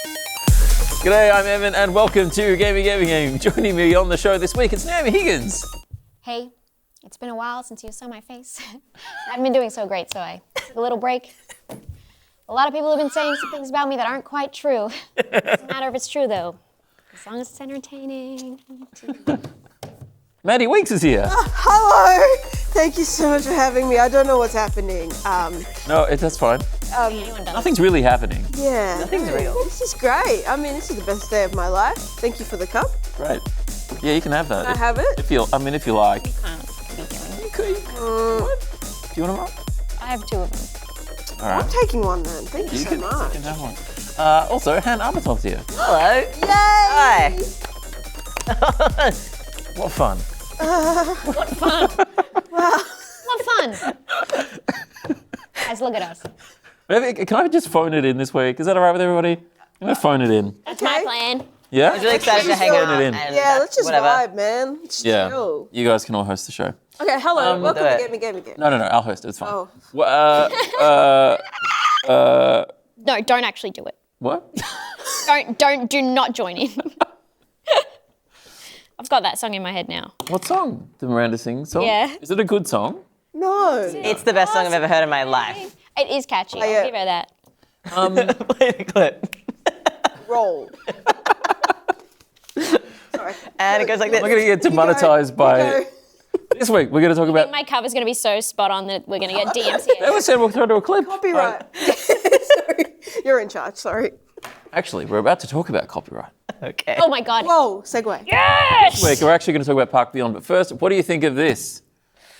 G'day, I'm Evan, and welcome to Game. Joining me on the show this week, it's Naomi Higgins. Hey, it's been a while since you saw my face. I haven't been doing so great, so I took a little break. A lot of people have been saying some things about me that aren't quite true. Doesn't matter if it's true, though, as long as it's entertaining. Maddie Weeks is here. Hello! Thank you so much for having me. I don't know what's happening. No, that's fine. Anyone does. Nothing's really happening. Yeah. Nothing's real. This is great. I mean, this is the best day of my life. Thank you for the cup. Great. Yeah, you can have that. Can I have it? If you like. Mm. Do you want one? I have two of them. All right. I'm taking one then. Thank you so much. You can have one. Also, Han Arbutov's here. Hello. Yay! Hi. What fun. What fun! Guys, look at us. Can I just phone it in this week? Is that all right with everybody? I'm going to phone it in. That's my plan. Yeah? I was really excited to hang Phone out. it in. And Yeah, let's just whatever. vibe, man. Just Yeah. chill. You guys can all host the show. Okay, hello. Welcome do to it. Game. No, I'll host it. It's fine. Oh. No, don't actually do it. What? Do not join in. I've got that song in my head now. What song? The Miranda sings song? Yeah. Is it a good song? No. It's the best song I've ever heard in my life. It is catchy. I'll yeah. give her that. Play the clip. Roll. Sorry. And it goes like this. We're going to get demonetized by... This week, we're going to talk about... My cover's going to be so spot on that we're going to get DMCA. Ever said we'll throw to a clip. Copyright. Sorry. You're in charge, sorry. Actually, we're about to talk about copyright. Okay. Oh my God. Whoa, segue. Yes! This week, we're actually going to talk about Park Beyond, but first, what do you think of this?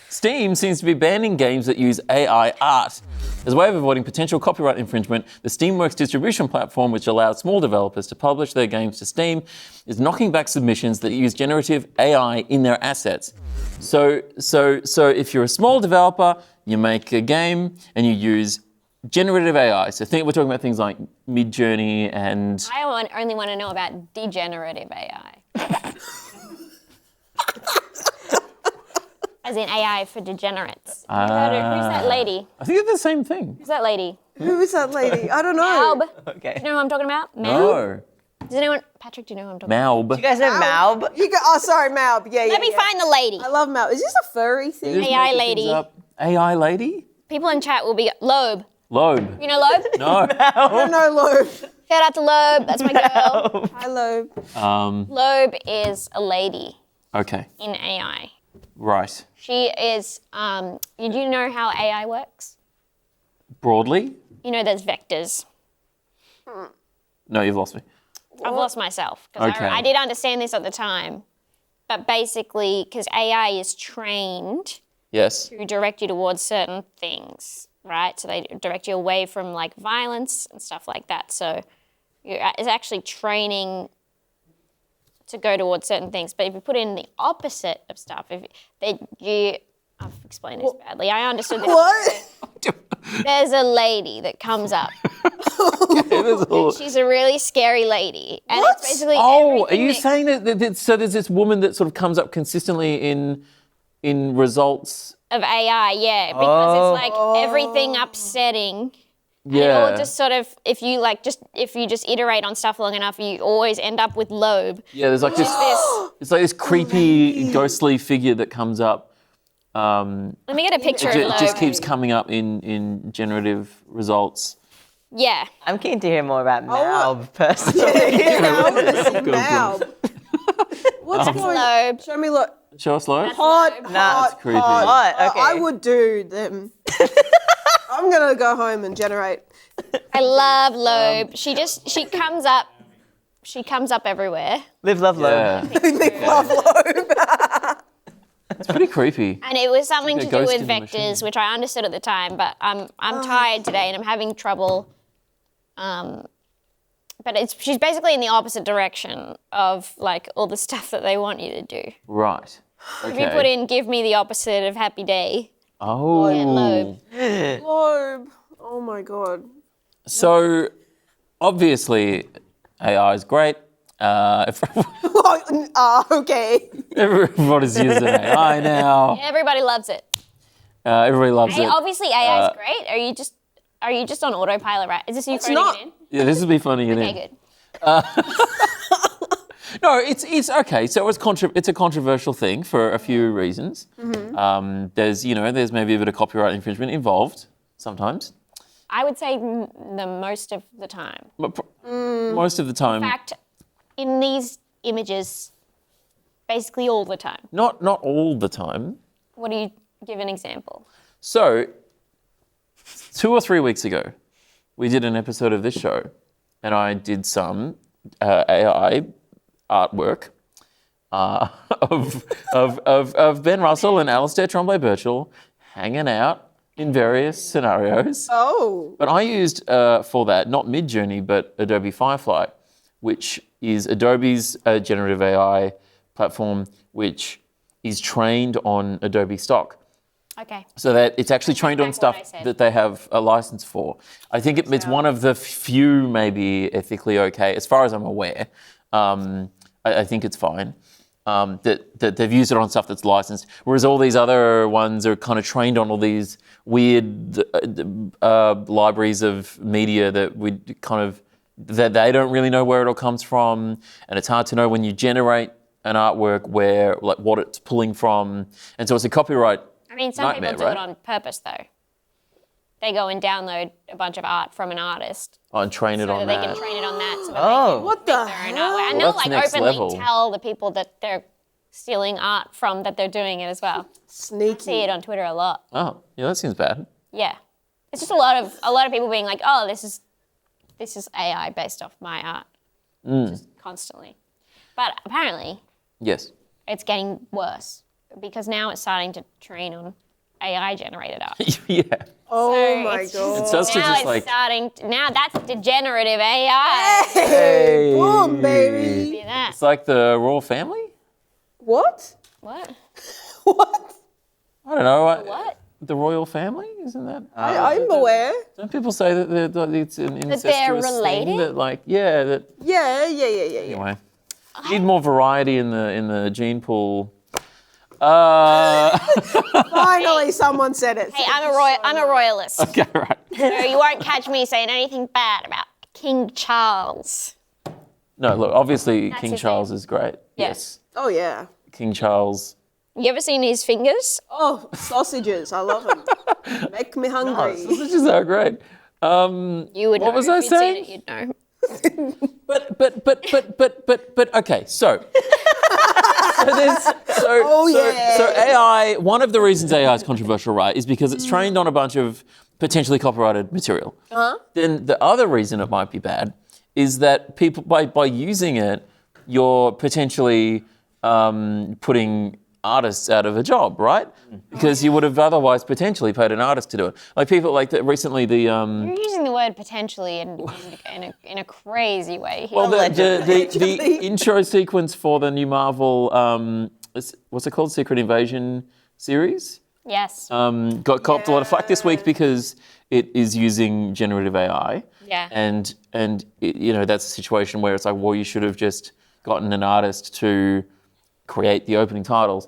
Steam seems to be banning games that use AI art. As a way of avoiding potential copyright infringement, the Steamworks distribution platform, which allows small developers to publish their games to Steam, is knocking back submissions that use generative AI in their assets. So if you're a small developer, you make a game and you use generative AI. So we're talking about things like Midjourney and... I only want to know about degenerative AI. As in AI for degenerates. Who's that lady? I think it's the same thing. Who's that lady? Who is that lady? I don't know. Maub. Okay. You know who I'm talking about? Maub? No. Does anyone... Patrick, do you know who I'm talking about? Maub. You guys know Maub? You go, oh, sorry, Malb. Yeah. Let me find the lady. I love Malb. Is this a furry thing? Just AI making lady. things up. AI lady? People in chat will be... Loeb. Loeb. You know Loeb? No. No, Loeb. Shout out to Loeb. That's my girl. Hi, Loeb. Loeb is a lady Okay. in AI. Right. She is... do you know how AI works? Broadly? You know there's vectors. No, you've lost me. I've lost myself. 'Cause Okay. I did understand this at the time. But basically, because AI is trained Yes. to direct you towards certain things, right? So they direct you away from like violence and stuff like that. So it's actually training to go towards certain things. But if you put in the opposite of stuff, I've explained this badly. I understood this. What? There's a lady that comes up. She's a really scary lady. And What? it's basically Oh, are everything you that- saying that so there's this woman that sort of comes up consistently in results? of AI, yeah, because it's like everything upsetting. And it all just sort of, if you just iterate on stuff long enough, you always end up with Loeb. Yeah, there's like this. It's like this creepy, ghostly figure that comes up. Let me get a picture of It Loeb. just keeps coming up in generative results. Yeah. I'm keen to hear more about Maub personally. Yeah, I want to see Malb. What's That's going Loeb. Show me, look. Show us, Loeb. Hot, Nah, hot, that's creepy. hot. What? Okay. I would do them. I'm going to go home and generate. I love Loeb. She comes up everywhere. Live, love, Yeah, love. They love Loeb. it's pretty creepy. And it was something Like a to do ghost with in the vectors, machine. which I understood at the time, but I'm tired today and I'm having trouble. But she's basically in the opposite direction of like all the stuff that they want you to do. Right. Okay. If you put in "give me the opposite of happy day," Oh. and Loeb. Loeb. Oh my God. So obviously, AI is great. Okay. Everybody's using AI now. Everybody loves it. Everybody loves Hey, it. obviously, AI is great. Are you just on autopilot, right? Is this you phoning not. it in? Yeah, this would be funny, isn't Okay, it? good. No, it's okay. So it's a controversial thing for a few reasons. There's maybe a bit of copyright infringement involved sometimes. I would say the most of the time. But most of the time, In fact, in these images, basically all the time. not all the time. What do you give an example? So 2 or 3 weeks ago, we did an episode of this show, and I did some AI artwork of Ben Russell and Alistair Tremblay Birchall hanging out in various scenarios. Oh. But I used for that not Midjourney, but Adobe Firefly, which is Adobe's generative AI platform, which is trained on Adobe stock. Okay. So that it's actually trained on back what I stuff said. that they have a license for. I think it's one of the few maybe ethically okay, as far as I'm aware. I think it's fine. That they've used it on stuff that's licensed, whereas all these other ones are kind of trained on all these weird libraries of media that we that they don't really know where it all comes from, and it's hard to know when you generate an artwork where like what it's pulling from, and so it's a copyright. I mean, some Nightmare, people do right? it on purpose, though. They go and download a bunch of art from an artist And train it so on that they that. can train it on that so that Oh. What they the can make their own hell? artwork. And Well, they'll that's like next openly level. tell the people that they're stealing art from that they're doing it as well. Sneaky. See it on Twitter a lot. Oh, yeah, that seems bad. Yeah. It's just a lot of people being like, oh, this is AI based off my art. Just constantly. But apparently Yes. it's getting worse because now it's starting to train on AI generated art. Yeah. Oh So my it's god. It starts to now just it's like. starting now that's degenerative AI. Hey. Boom, baby. See that? It's like the royal family? What? What? What? I don't know. What? The royal family? Isn't that? I'm aware. Don't people say that it's an incestuous they're thing? related? That like, yeah, that Yeah. anyway. Need more variety in the gene pool. Finally, someone said it. Hey, I'm a royalist. Okay, right. So you won't catch me saying anything bad about King Charles. No, look, obviously King his Charles is great. Yeah. Yes. Oh yeah. King Charles. You ever seen his fingers? Oh, sausages. I love them. Make me hungry. Sausages are great. You would know. What was if I you'd saying? Seen it, you'd know. But okay, so so AI, one of the reasons AI is controversial, right, is because it's trained on a bunch of potentially copyrighted material. Then the other reason it might be bad is that people by using it, you're potentially putting artists out of a job, right? Because you would have otherwise potentially paid an artist to do it. Like people like recently the You're using the word potentially in a crazy way here. well, the intro sequence for the new Marvel, what's it called, Secret Invasion series, yes. got copped a lot of flack this week because it is using generative AI. Yeah. And that's a situation where it's like, well, you should have just gotten an artist to create the opening titles.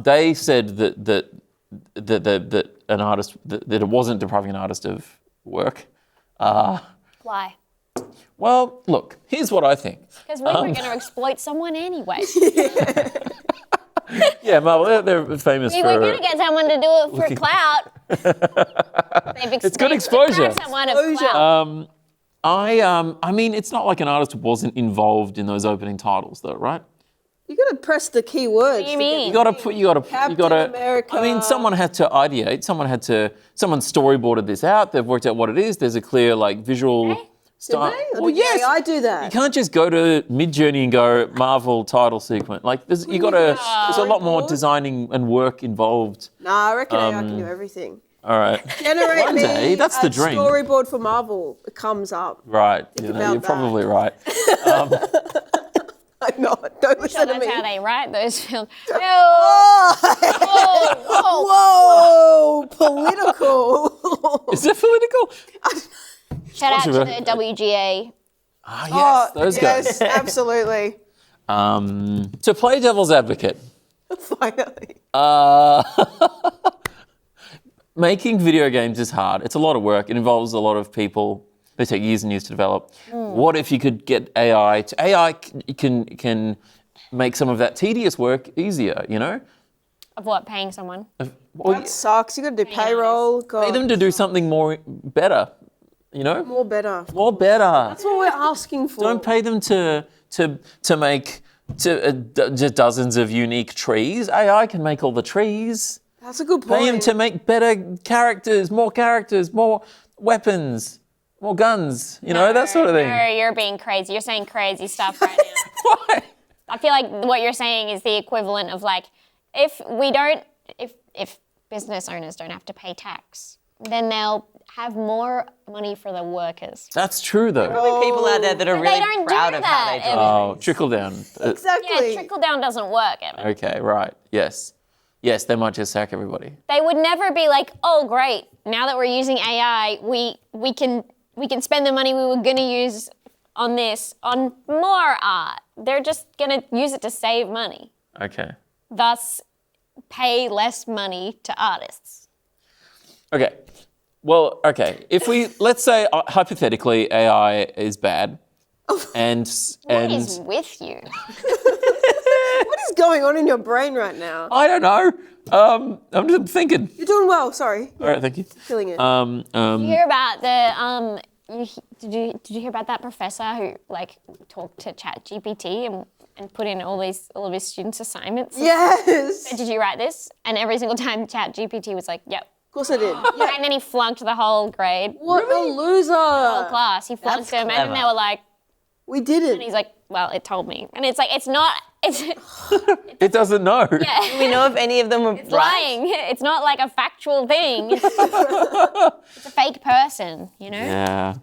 They said that an artist that it wasn't depriving an artist of work. Why? Well, look, here's what I think. Because we were going to exploit someone anyway. Yeah, Marvel, they're famous We for. were going to get someone to do it for clout. It's good exposure. Someone of clout. I mean, it's not like an artist wasn't involved in those opening titles, though, right? You gotta press the key words. What do you mean? You gotta. Captain I mean, someone had to ideate. Someone storyboarded this out. They've worked out what it is. There's a clear visual style. Did they? Or Well, did yes. I do that? You can't just go to Midjourney and go Marvel title sequence. Like, there's a lot more designing and work involved. Nah, I reckon I can do everything. All right. Generate One me day, that's the a dream. storyboard for Marvel. It comes up. Right. about You're that. probably right. I'm not. Don't listen to That's me. how they write those films. Whoa! Political. Is it political? Shout out to the Controversial. WGA. Ah, yes, those yes, guys. absolutely. To play devil's advocate, Finally. making video games is hard. It's a lot of work. It involves a lot of people. They take years and years to develop. What if you could get AI? Can make some of that tedious work easier. You know, Of what? Paying someone? Well, That sucks. You got to do payroll. God. pay them to do something more better. You know, More better. more better. That's what we're asking for. Don't pay them to make just dozens of unique trees. AI can make all the trees. That's a good point. Pay them to make better characters, more weapons, more guns. You know, that sort of thing. No, you're being crazy. You're saying crazy stuff right now. Why? I feel like what you're saying is the equivalent of like, if business owners don't have to pay tax, then they'll have more money for the workers. That's true though. Probably people out there that are They really don't do proud of how they that, do it. Oh, trickle down. Exactly. Yeah, trickle down doesn't work, Evan. Okay, right. Yes. Yes, they might just sack everybody. They would never be like, oh great, now that we're using AI, we can spend the money we were gonna use on this on more art. They're just gonna use it to save money. Okay. Thus pay less money to artists. Okay. Well, okay. If we let's say hypothetically AI is bad, and What is with you? What is going on in your brain right now? I don't know. I'm just thinking. You're doing well. Sorry. All right, thank you. Killing it. You hear about the did you hear about that professor who like talked to ChatGPT and put in all of his students' assignments? yes. Did you write this? And every single time ChatGPT was like, yep. Of course I did. And then he flunked the whole grade, What a loser. whole class. He flunked That's them, and then they clever. were like, We didn't. he's like, well, it told me. And it's like, it's not, it's It doesn't know. Do we know if any of them were right? lying. It's not like a factual thing. It's a fake person, you know? Yeah.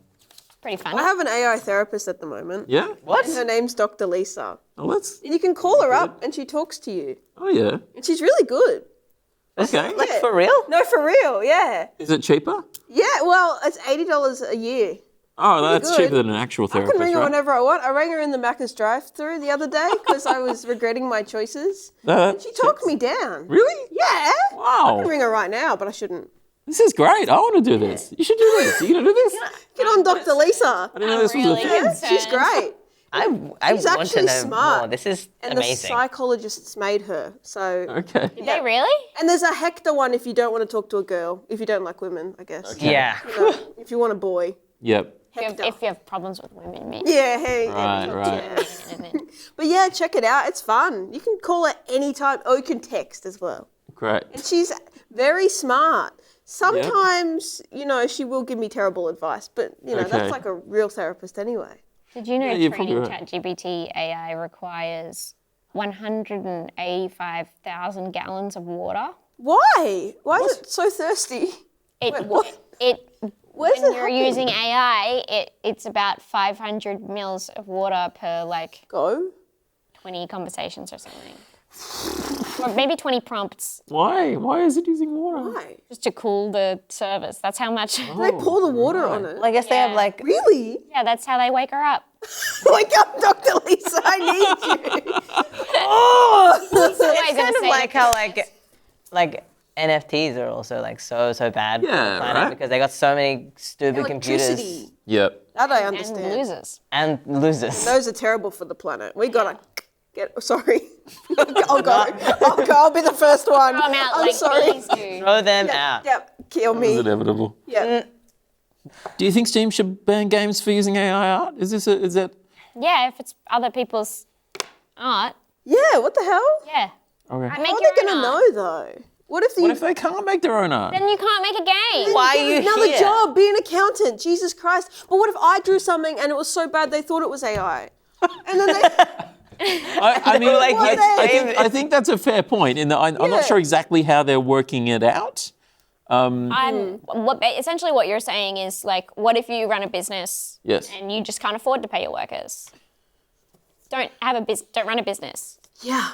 Pretty funny. I have an AI therapist at the moment. Yeah. What? Her name's Dr. Lisa. Oh, that's. And you can call her up and she talks to you. Oh yeah. And she's really good. Okay. Like for real? No, for real, yeah. Is it cheaper? Yeah, well, it's $80 a year. Oh, that's good. cheaper than an actual I therapist, can ring her right? whenever I want. I rang her in the Macca's drive-through the other day because I was regretting my choices. No, that's She talked me down. Really? Yeah. I Wow. can ring her right now, but I shouldn't. This is great. I want to do this. You should do this. Are you gonna do this? Get on Dr. Lisa. I didn't know this was a really thing. concerned. She's great. I She's want to actually know smart. more. This is And the amazing. psychologists made her. So, Okay. Did they really? and there's a Hector one if you don't want to talk to a girl, if you don't like women, I guess. Yeah. You know, if you want a boy. Yep. Hector. If you have problems with women, maybe. Yeah, hey. Right, yeah. right. And then- But yeah, check it out. It's fun. You can call her anytime, or you can text as well. Great. She's very smart. Sometimes, you know, she will give me terrible advice, but, you know, Okay. that's like a real therapist anyway. Did you know you're probably training right. ChatGPT AI requires 185,000 gallons of water? Why? Why is it so thirsty? It, Wait, what? Where's when it you're happening? using AI, it's about 500 mils of water per like Go? 20 conversations or something. Or maybe 20 prompts Why? Why is it using water? Why? just to cool the service. That's how much. Do they pour the water on it? Well, I guess they have Yeah. like Really? Yeah, that's how they wake her up. Wake up, Dr. Lisa, I need you. Oh! Always gonna kind of say like how like NFTs are also like so bad for Yeah, the planet right? because they got so many stupid computers Electricity. Yep. That I and understand. losers. and losers. Those are terrible for the planet. We gotta get. Sorry, I'll go. I'll be the first one. Throw 'em out I'm like sorry. bees do. Throw them out. Yep, kill It's me. inevitable. Yeah. Do you think Steam should ban games for using AI art? Is that? Yeah, if it's other people's art, Yeah. What the hell? yeah. Okay. Make How are your they gonna own art. know though? What if What if they can't make their own art? Then you can't make a game. Why are get you another here? job? Be an accountant. Jesus Christ. But what if I drew something and it was so bad they thought it was AI? And then they. I mean, like, What I think that's a fair point. In that I'm Yeah. not sure exactly how they're working it out. Essentially what you're saying is like, what if you run a business Yes. and you just can't afford to pay your workers? Don't run a business. Yeah.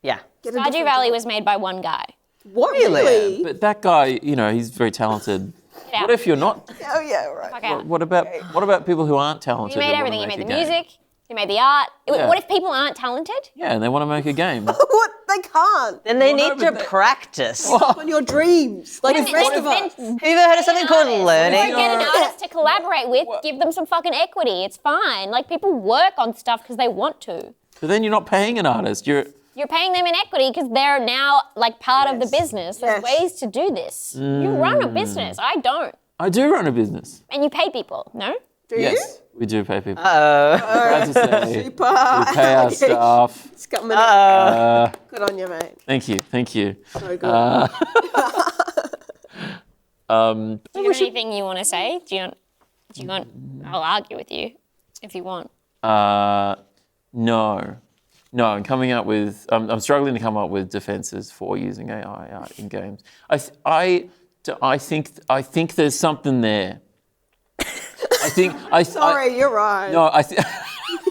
Yeah. Get a Stardew different Valley job. was made by one guy. What Really? really? But that guy, he's very talented. Yeah. What if you're not? Oh yeah, right. Okay. What about people who aren't talented? He made that wanna everything. He make made a the game? music. who made the art. Yeah. What if people aren't talented? Yeah, and they want to make a game. What? They can't. Then they Well, no, need to but they- practice. On your dreams, like the rest of us. Have you ever heard of something called learning? Or get an artist to collaborate with, give them some fucking equity. It's fine. Like, people work on stuff because they want to. But then you're not paying an artist. You're paying them in equity because they're now like part of the business. There's Yes. ways to do this. You run a business. I don't. I do run a business. And you pay people, no? Do you? Yes, we do pay people. Oh. Proud to say, Super. we pay our staff. It's coming out. Good on you, mate. Thank you, thank you. So good. Do you have anything you want to say? Do you want? I'll argue with you if you want. No, I'm coming up with. I'm struggling to come up with defenses for using AI art in games. I think there's something there. Sorry, you're right. No,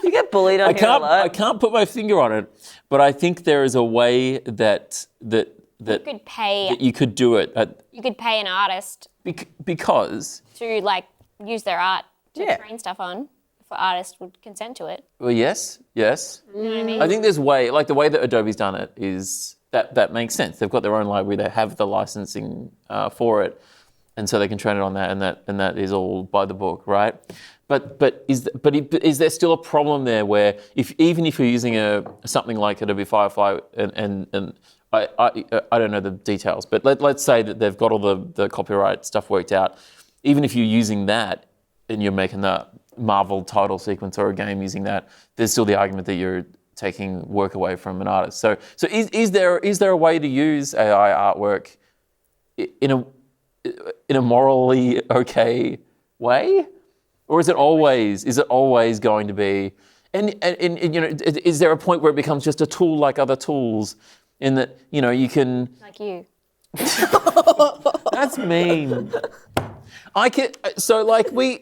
You get bullied on here a lot. I can't put my finger on it, but I think there is a way that You could pay. you could do it You could pay an artist because. to like use their art to Yeah. train stuff on. If an artist would consent to it. Well, yes. You know what I mean? I think there's way, like the way that Adobe's done it is that makes sense. They've got their own library, they have the licensing for it, and so they can train it on that, and that is all by the book, right? But is there still a problem there where even if you're using something like Adobe Firefly and I don't know the details, but let's say that they've got all the copyright stuff worked out, even if you're using that and you're making that Marvel title sequence or a game using that, there's still the argument that you're taking work away from an artist. So is there a way to use AI artwork in a morally okay way, or is it always going to be? And you know, is there a point where it becomes just a tool like other tools, in that you can? Like you. That's mean. I could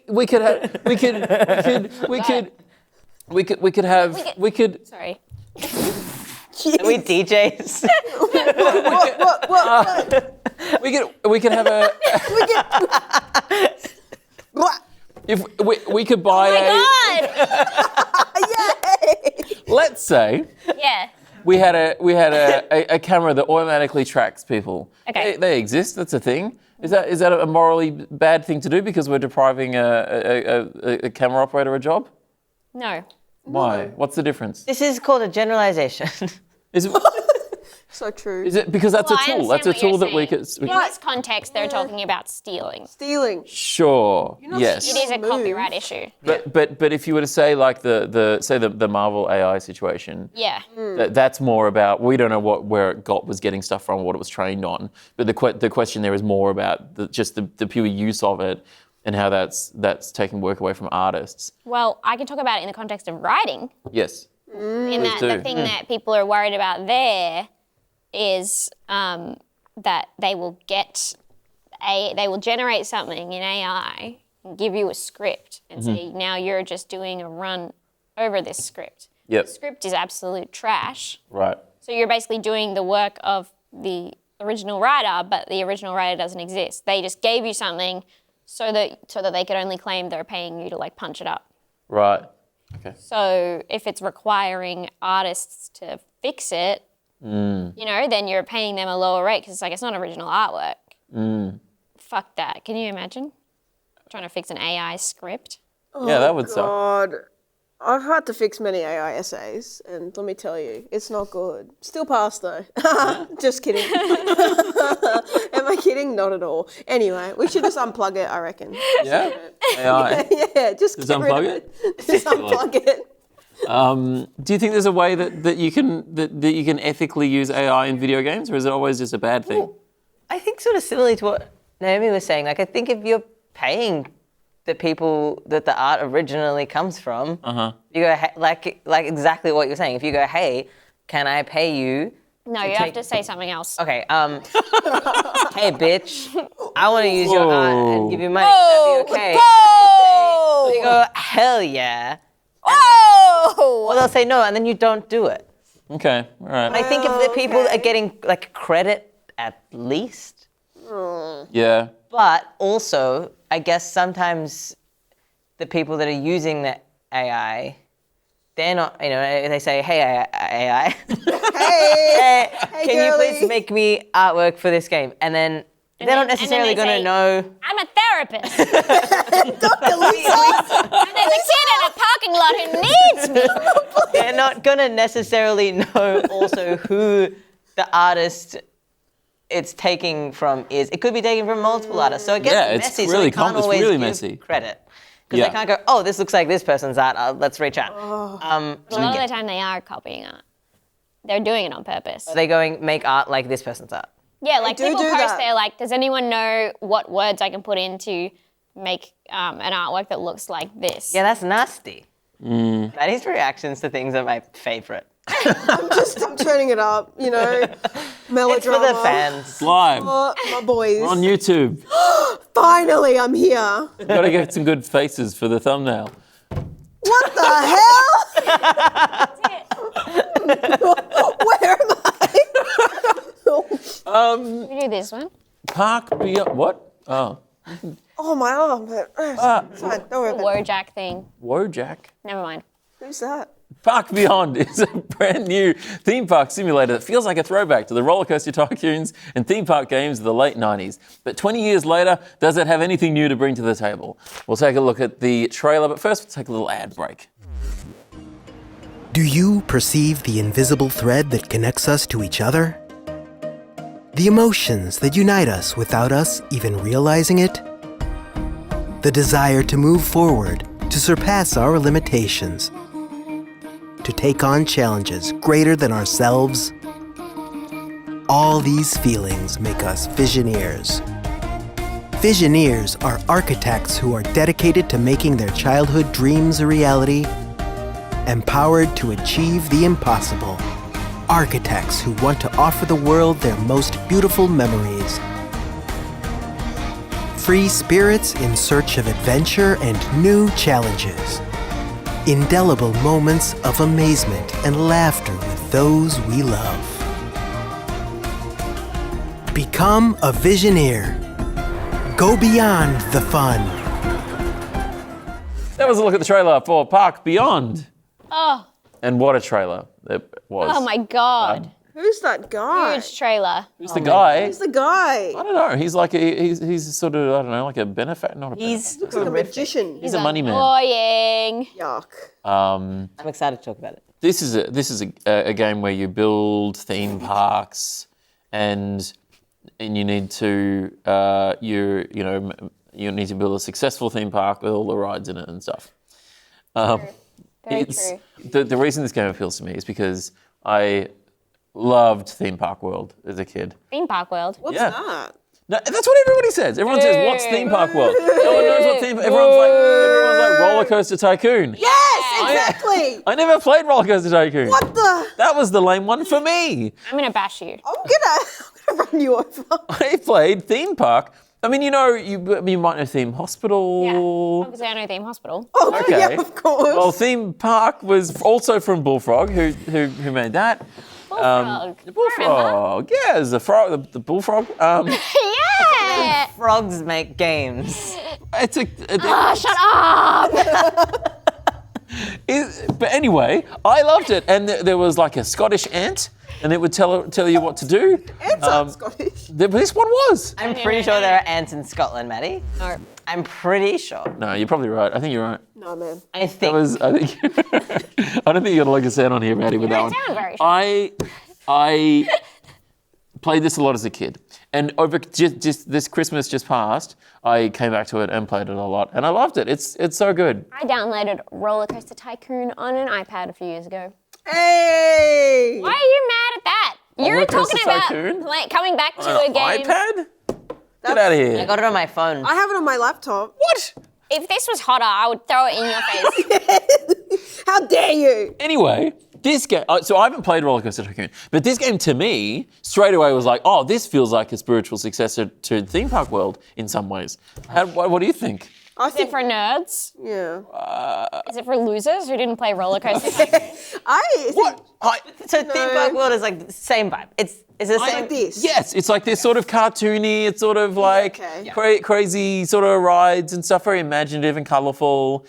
we could have Sorry. We DJs. we could have a What? if we could buy Oh my God! let's say Yeah. we had a camera that automatically tracks people. Okay. They exist. That's a thing. Is that a morally bad thing to do because we're depriving a camera operator a job? No. Why? What's the difference? This is called a generalization. Is it, So true. is it because that's Well, a I tool? understand That's a what you're tool that we saying. could. In this context, they're talking about stealing. Stealing. Sure. not Yes. It is a Move. copyright issue. But if you were to say like the Marvel AI situation, Yeah. that's more about we don't know where it was getting stuff from, what it was trained on. But the question there is more about just the pure use of it and how that's taking work away from artists. Well, I can talk about it in the context of writing. Yes. In that do. the thing that people are worried about there is that they will generate something in AI and give you a script and say, now you're just doing a run over this script. Yep. The script is absolute trash. Right. So you're basically doing the work of the original writer, but the original writer doesn't exist. They just gave you something so that they could only claim they're paying you to like punch it up. Right. Okay. So if it's requiring artists to fix it, then you're paying them a lower rate because it's not original artwork. Fuck that. Can you imagine trying to fix an AI script? Yeah, that would suck. God. I've had to fix many AI essays, and let me tell you, it's not good. Still pass though. Just kidding. Am I kidding? Not at all. Anyway, we should just unplug it, I reckon. Yeah. AI. Yeah, just Just get rid of unplug it. Just unplug it. Do you think there's a way that you can ethically use AI in video games, or is it always just a bad thing? I think sort of similarly to what Naomi was saying. Like, I think if you're paying the people that the art originally comes from, you go, hey, like exactly what you're saying. If you go, hey, can I pay you? No, you have to say something else. Okay, hey, bitch, I want to use your art and give you money. Would that be okay? Whoa! You go, hell yeah. Whoa! Or they'll say no, and then you don't do it. Okay. All right. I think if the people are getting like credit at least, Yeah. but also I guess sometimes the people that are using the AI they're not, they say, hey, AI, Hey, can you girly. please make me artwork for this game? And then they're not necessarily they going to say, know. I'm a therapist. and Dr. Lisa. there's a kid in a parking lot who needs me. They're not going to necessarily know also who the artist it's taking from is. It could be taken from multiple artists. So it gets Yeah, it's messy. really so they can't it's always really give messy. credit. Because Yeah. they can't go, oh, this looks like this person's art. Let's reach out. A lot of the time they are copying art. They're doing it on purpose. Are they going, make art like this person's art? Yeah, like do people do post that. there like, does anyone know what words I can put in to make an artwork that looks like this? Yeah, that's nasty. Maddie's reactions to things are my favorite. I'm turning it up, melodrama. It's for the fans. Live Oh, my boys. on YouTube. Finally, I'm here. Got to get some good faces for the thumbnail. What the hell? Where am I? We do this one. Park Beyond. What? Oh, Oh, my arm. It's fine. Don't worry about it. Wojak thing. Wojak. Never mind. Who's that? Park Beyond is a brand new theme park simulator that feels like a throwback to the roller coaster tycoons and theme park games of the late 90s. But 20 years later, does it have anything new to bring to the table? We'll take a look at the trailer, but first we'll take a little ad break. Do you perceive the invisible thread that connects us to each other? The emotions that unite us without us even realizing it? The desire to move forward, to surpass our limitations, to take on challenges greater than ourselves? All these feelings make us Visioneers. Visioneers are architects who are dedicated to making their childhood dreams a reality, empowered to achieve the impossible. Architects who want to offer the world their most beautiful memories. Free spirits in search of adventure and new challenges. Indelible moments of amazement and laughter with those we love. Become a Visioneer. Go beyond the fun. That was a look at the trailer for Park Beyond. Oh, And what a trailer it was. oh my God. Who's that guy? Huge trailer. Who's the guy? Who's the guy? I don't know. He's like he's sort of, I don't know, like a benefactor, not a He's Looks like a magician. He's a money man. Annoying. Yuck. I'm excited to talk about it. This is a game where you build theme parks, and you need to you need to build a successful theme park with all the rides in it and stuff. Very true. The reason this game appeals to me is because I loved Theme Park World as a kid. Theme Park World. What's Yeah. that? No, that's what everybody says. Everyone says, "What's Theme Park World?" No one knows what theme. Everyone's like Roller Coaster Tycoon. Yes, exactly. I never played Roller Coaster Tycoon. What the? That was the lame one for me. I'm going to bash you. I'm gonna run you over. I played Theme Park. I mean, you might know Theme Hospital. Yeah. Obviously, I know Theme Hospital. Oh, Okay. yeah, of course. Well, Theme Park was also from Bullfrog, who made that. Bullfrog. The Bullfrog. Yeah, it's the frog, the Bullfrog. Yeah. Frogs make games. It's a. Shut up. But anyway, I loved it, and there was like a Scottish ant, and it would tell you what to do. Ants aren't Scottish. This one was. I'm pretty sure there are ants in Scotland, Maddie. No. I'm pretty sure. No, you're probably right. I think you're right. No, man. I think. I think. I don't think you got to look us out on here, Maddie, with that don't one. sound very sure. I played this a lot as a kid, and over just this Christmas just passed, I came back to it and played it a lot, and I loved it. It's so good. I downloaded Roller Coaster Tycoon on an iPad a few years ago. Hey! Why are you mad at that? You're Roller Coaster talking about Tycoon? coming back to a An game. iPad? Get out of I here. got it on my phone. I have it on my laptop. What? If this was hotter, I would throw it in your face. How dare you? Anyway, this game, so I haven't played Roller Coaster Tycoon, but this game to me, straight away was like, oh, this feels like a spiritual successor to Theme Park World in some ways. What do you think? I Is it think, for nerds? yeah. Is it for losers who didn't play Roller Coaster Tycoon? I think So theme park world is like the same vibe. It's the same. like this. Yes, it's like this sort of cartoony. It's sort of like okay. crazy sort of rides and stuff, very imaginative and colourful.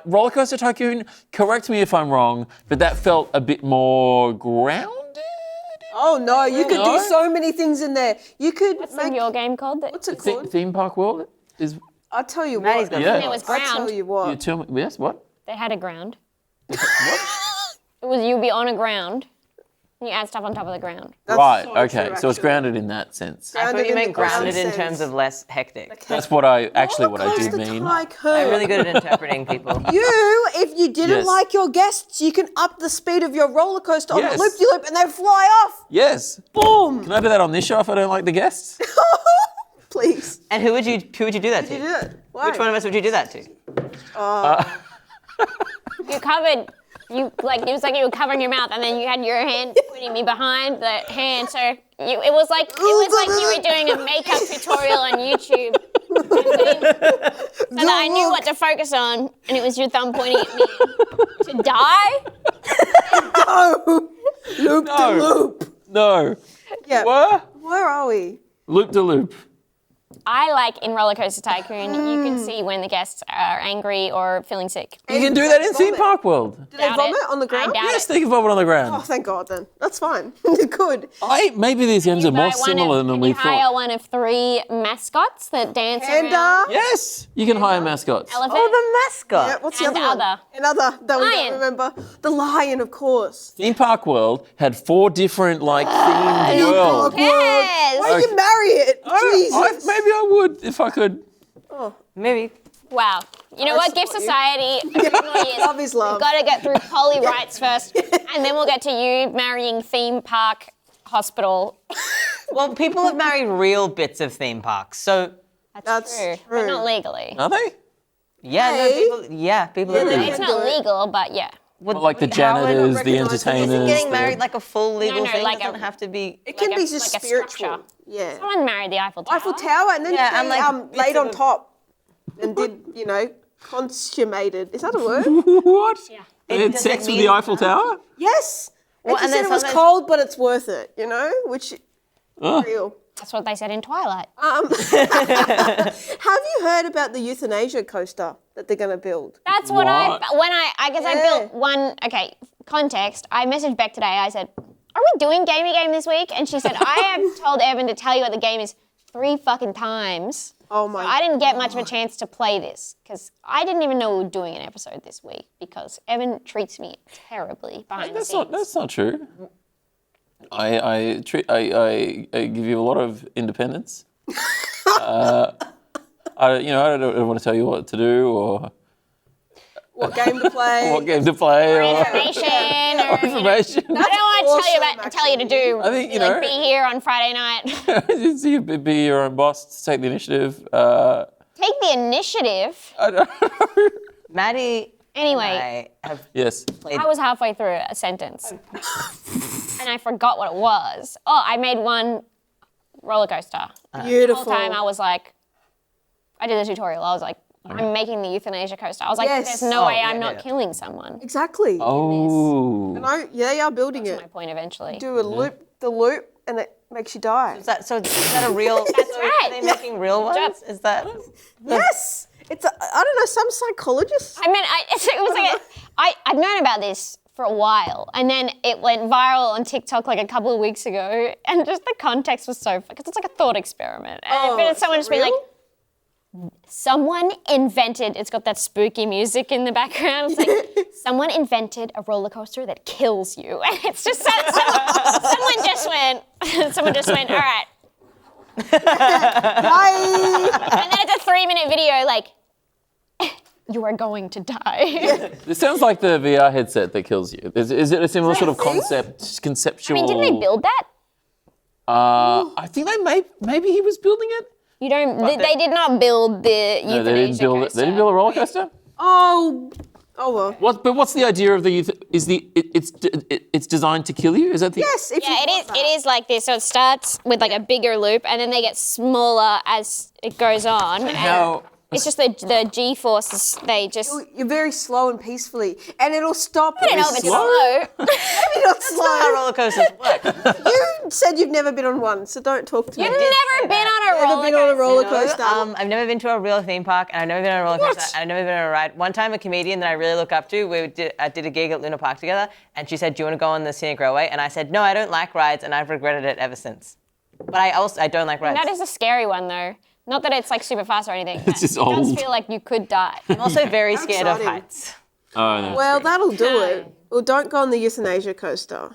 Roller Coaster Tycoon. Correct me if I'm wrong, but that felt a bit more grounded. Oh no, you could No? do so many things in there. You could What's make. your game called? What's it called? Theme park world is. I'll tell you Maddie's what. got Yeah. It was I'll tell ground. you You what. tell me. Yes. What? They had a ground. It was you'd be on a ground. And you add stuff on top of the ground. That's Right. so Okay. true, so it's actually. grounded in that sense. I thought Grounded you in meant the grounded in sense. terms of less hectic. That's what I actually what I do Rollercoaster mean. Tycoon. I'm really good at interpreting people. If you didn't Yes. like your guests, you can up the speed of your roller coaster on Yes. the loop-de-loop and they fly off. Yes. Boom. Can I do that on this show if I don't like the guests? Please. And who would you do that to? You did it. Why? Which one of us would you do that to? You covered. You like it was like you were covering your mouth, and then you had your hand putting me behind the hand. So it was like you were doing a makeup tutorial on YouTube. So that I knew what to focus on, and it was your thumb pointing at me. To die? Oh, loop No. de loop. No. Yeah. What? Where are we? Loop de loop. I like in Roller Coaster Tycoon, you can see when the guests are angry or feeling sick. You can do that in theme park world. Do they Doubt vomit it. on the ground? I doubt Yes, it. they can vomit on the Oh, ground. thank God then. That's fine. Good. Maybe these games are more Buy one similar of- than can we you hire thought. one of 3 mascots that dance Panda. around? Yes, you can hire mascots. Elephant. Oh, the mascot. Yeah, what's the And other one? other. Another that we Lion. don't remember. The lion, of course. Theme Park World had 4 different themed worlds. Yes. Why you marry it? Jesus. Maybe I would if I could. Maybe. Wow. You know what? Give support you. society a few more years. Love is love. We've got to get through poly rights first, and then we'll get to you marrying theme park hospital. Well, people have married real bits of theme parks, so That's True, true. but not legally. Are they? yeah, Hey. people have been. It's not legal, but yeah. Well, Like the How would I janitors, the recognise them? entertainers. Isn't getting the- married like a full legal no, thing? like Doesn't a- have to be. It can Like be a- just like a spiritual. structure. Yeah. Someone married the Eiffel Tower. Eiffel Tower, and then Yeah, they and, like, laid bits on of- top and did, consummated. Is that a word? What? Yeah. They had does sex it with the mean- Eiffel Tower? Yes. Well, And and she said then it was sometimes- cold, but it's worth it, which Ugh. real. That's what they said in Twilight. Have you heard about the euthanasia coaster that they're going to build? That's what What? I guess I Yeah. built one, okay, context. I messaged Beck today. I said, are we doing Gamey Game this week? And she said, I have told Evan to tell you what the game is 3 fucking times. Oh my I didn't get much of a chance to play this because I didn't even know we were doing an episode this week because Evan treats me terribly behind the scenes. That's not true. I give you a lot of independence. I don't want to tell you what to do or What game to play? what game to play or Information. Or, information. I don't want to awesome, tell you to do. I think, like, be here on Friday night. So you be your own boss, take the initiative. Take the initiative. I don't know. Maddie Anyway. and I have Yes. played. I was halfway through a sentence and I forgot what it was. Oh, I made one roller coaster. The Beautiful. whole time I was like, I did a tutorial. I was like, I'm making the euthanasia coaster. I was like, Yes. there's no Oh, way yeah, I'm not yeah. killing someone. Exactly. Oh. No, they are building My it. point eventually. Do a loop, and it makes you die. Is that a real? That's right. Are they making real ones? Is that? Yes. It's I don't know, some psychologist. I mean, it was like I'd known about this for a while, and then it went viral on TikTok like a couple of weeks ago, and just the context was so because it's like a thought experiment. And but it's someone just being like, someone invented. It's got that spooky music in the background. It's like someone invented a roller coaster that kills you, and it's just someone just went. Someone just went. All right. Bye. And then it's a 3-minute video, like, you are going to die. This sounds like the VR headset that kills you. Is it a similar sort of thing? conceptual? I mean, didn't they build that? I think maybe he was building it. You don't. They did not build the No, euthanasia they didn't build it. coaster. They didn't build a roller coaster. Oh well. But what's the idea of the youth? It's designed to kill you? Is that the? Yes, if Yeah, you it want is. that. It is like this. So it starts with like a bigger loop, and then they get smaller as it goes on. And How It's just the G forces. They just. You're very slow and peacefully, and it'll stop. I don't know if it's slow. Maybe not That's not how slow. roller coasters work. You said you've never been on one, so don't talk to me. You've never been on a Never roller been on a roller coaster. coaster. I've never been to a real theme park, and I've never been on a roller coaster, and I've never been on a ride. One time, a comedian that I really look up to, I did a gig at Luna Park together, and she said, "Do you want to go on the Scenic Railway?" And I said, "No, I don't like rides," and I've regretted it ever since. But I don't like rides. That is a scary one, though. Not that it's like super fast or anything. It's just It does old. feel like you could die. I'm also very scared of exciting. heights. Oh, no. Well, that'll do No. it. Well, don't go on the euthanasia coaster.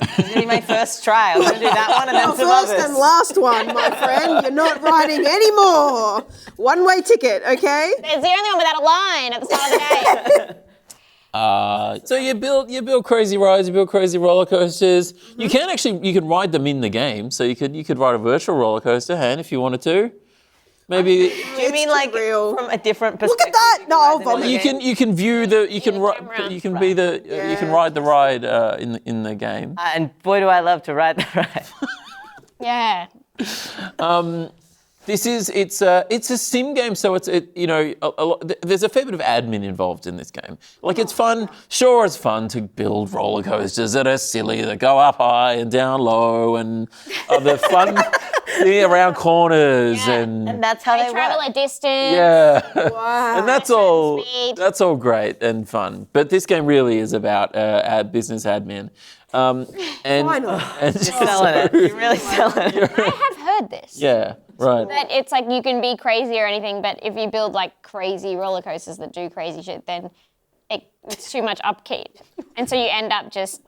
It's gonna be my first try. I'm gonna do that one and then some First others. and last one, my friend. You're not riding anymore. One-way ticket, okay? It's the only one without a line at the start of the day. So you build crazy rides, you build crazy roller coasters. You can ride them in the game. So you could ride a virtual roller coaster, Han, if you wanted to. Maybe Do you mean too like real. from a different Look perspective? at that! you No, can I'll ride them in vomit. the you game? can view the you can camera. you can be the you can ride the ride in the game. And boy, do I love to ride the ride. Yeah. It's a sim game, so there's a fair bit of admin involved in this game. Like it's fun, sure it's fun to build roller coasters that are silly, that go up high and down low, and the fun around corners And that's how They they travel work. a distance. yeah. Wow. And that's all. speed. That's all great and fun. But this game really is about business admin. And Why not? and Selling it. You're really selling it. I have heard this. yeah, right. That it's like you can be crazy or anything, but if you build like crazy roller coasters that do crazy shit, then it's too much upkeep. And so you end up just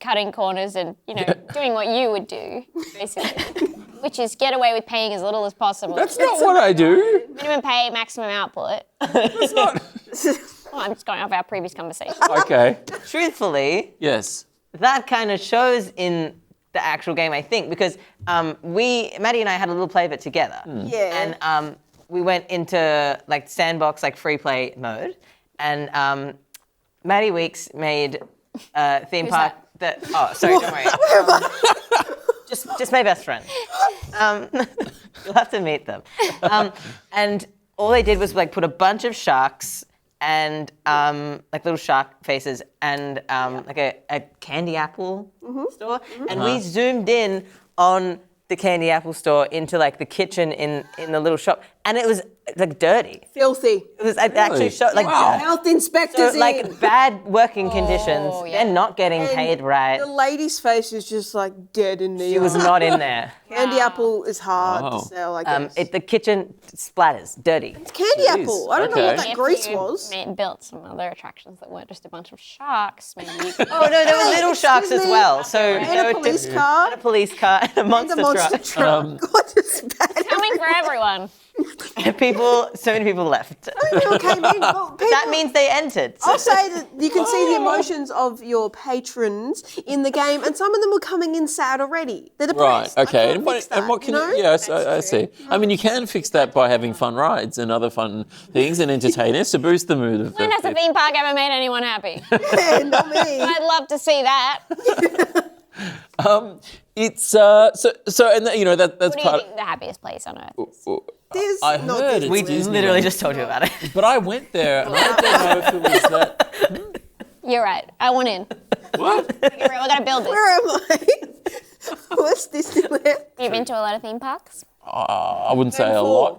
cutting corners and, doing what you would do, basically. Which is get away with paying as little as possible. That's not what I do. Minimum pay, maximum output. That's not. Well, I'm just going off our previous conversation. Okay. Truthfully, Yes. that kind of shows in the actual game, I think, because Maddie and I had a little play of it together. Yeah. And we went into like sandbox, like free play mode. And Maddie Weeks made a theme Who's park that? Oh, sorry, don't worry. just my best friend. You'll have to meet them. And all they did was like put a bunch of sharks and like little shark faces and like a candy apple store. And we zoomed in on the candy apple store into like the kitchen in the little shop, and it was like dirty. Filthy. It was actually showed like Wow. Health inspectors so, like in. bad working conditions. yeah. They're not getting And paid right. The lady's face is just like dead in the She was not in there. Candy apple is hard Wow. to sell, I guess. The kitchen splatters, dirty. Candy Jeez, apple. I don't know what okay. that If grease you was. built some other attractions that weren't just a bunch of sharks, maybe you could. Oh no, there were little sharks as excuse me? well. So And a police car. and a police car, and a monster, The monster truck. God, it's bad. Coming for everyone. truck. So many people left. People came in. Well, people, That means they entered. I'll say that you can see the emotions of your patrons in the game, and some of them were coming in sad already. They're Right. depressed. I Okay. can't fix that, and what can you know? you? Yes, I see. I mean, you can fix that by having fun rides and other fun things and entertainers to boost the mood of When has a people. theme park ever made anyone happy? Yeah, not me. I'd love to see that. It's so and that's What do you part. think the happiest place on earth is? There's I not heard this it's We Disneyland. literally just told you about it. But I went there and I don't know if it was that. You're right. I want in. What? You're right. We're going to build this. Where am I? What's Disneyland? You've been to a lot of theme parks? I wouldn't say a Been lot. for.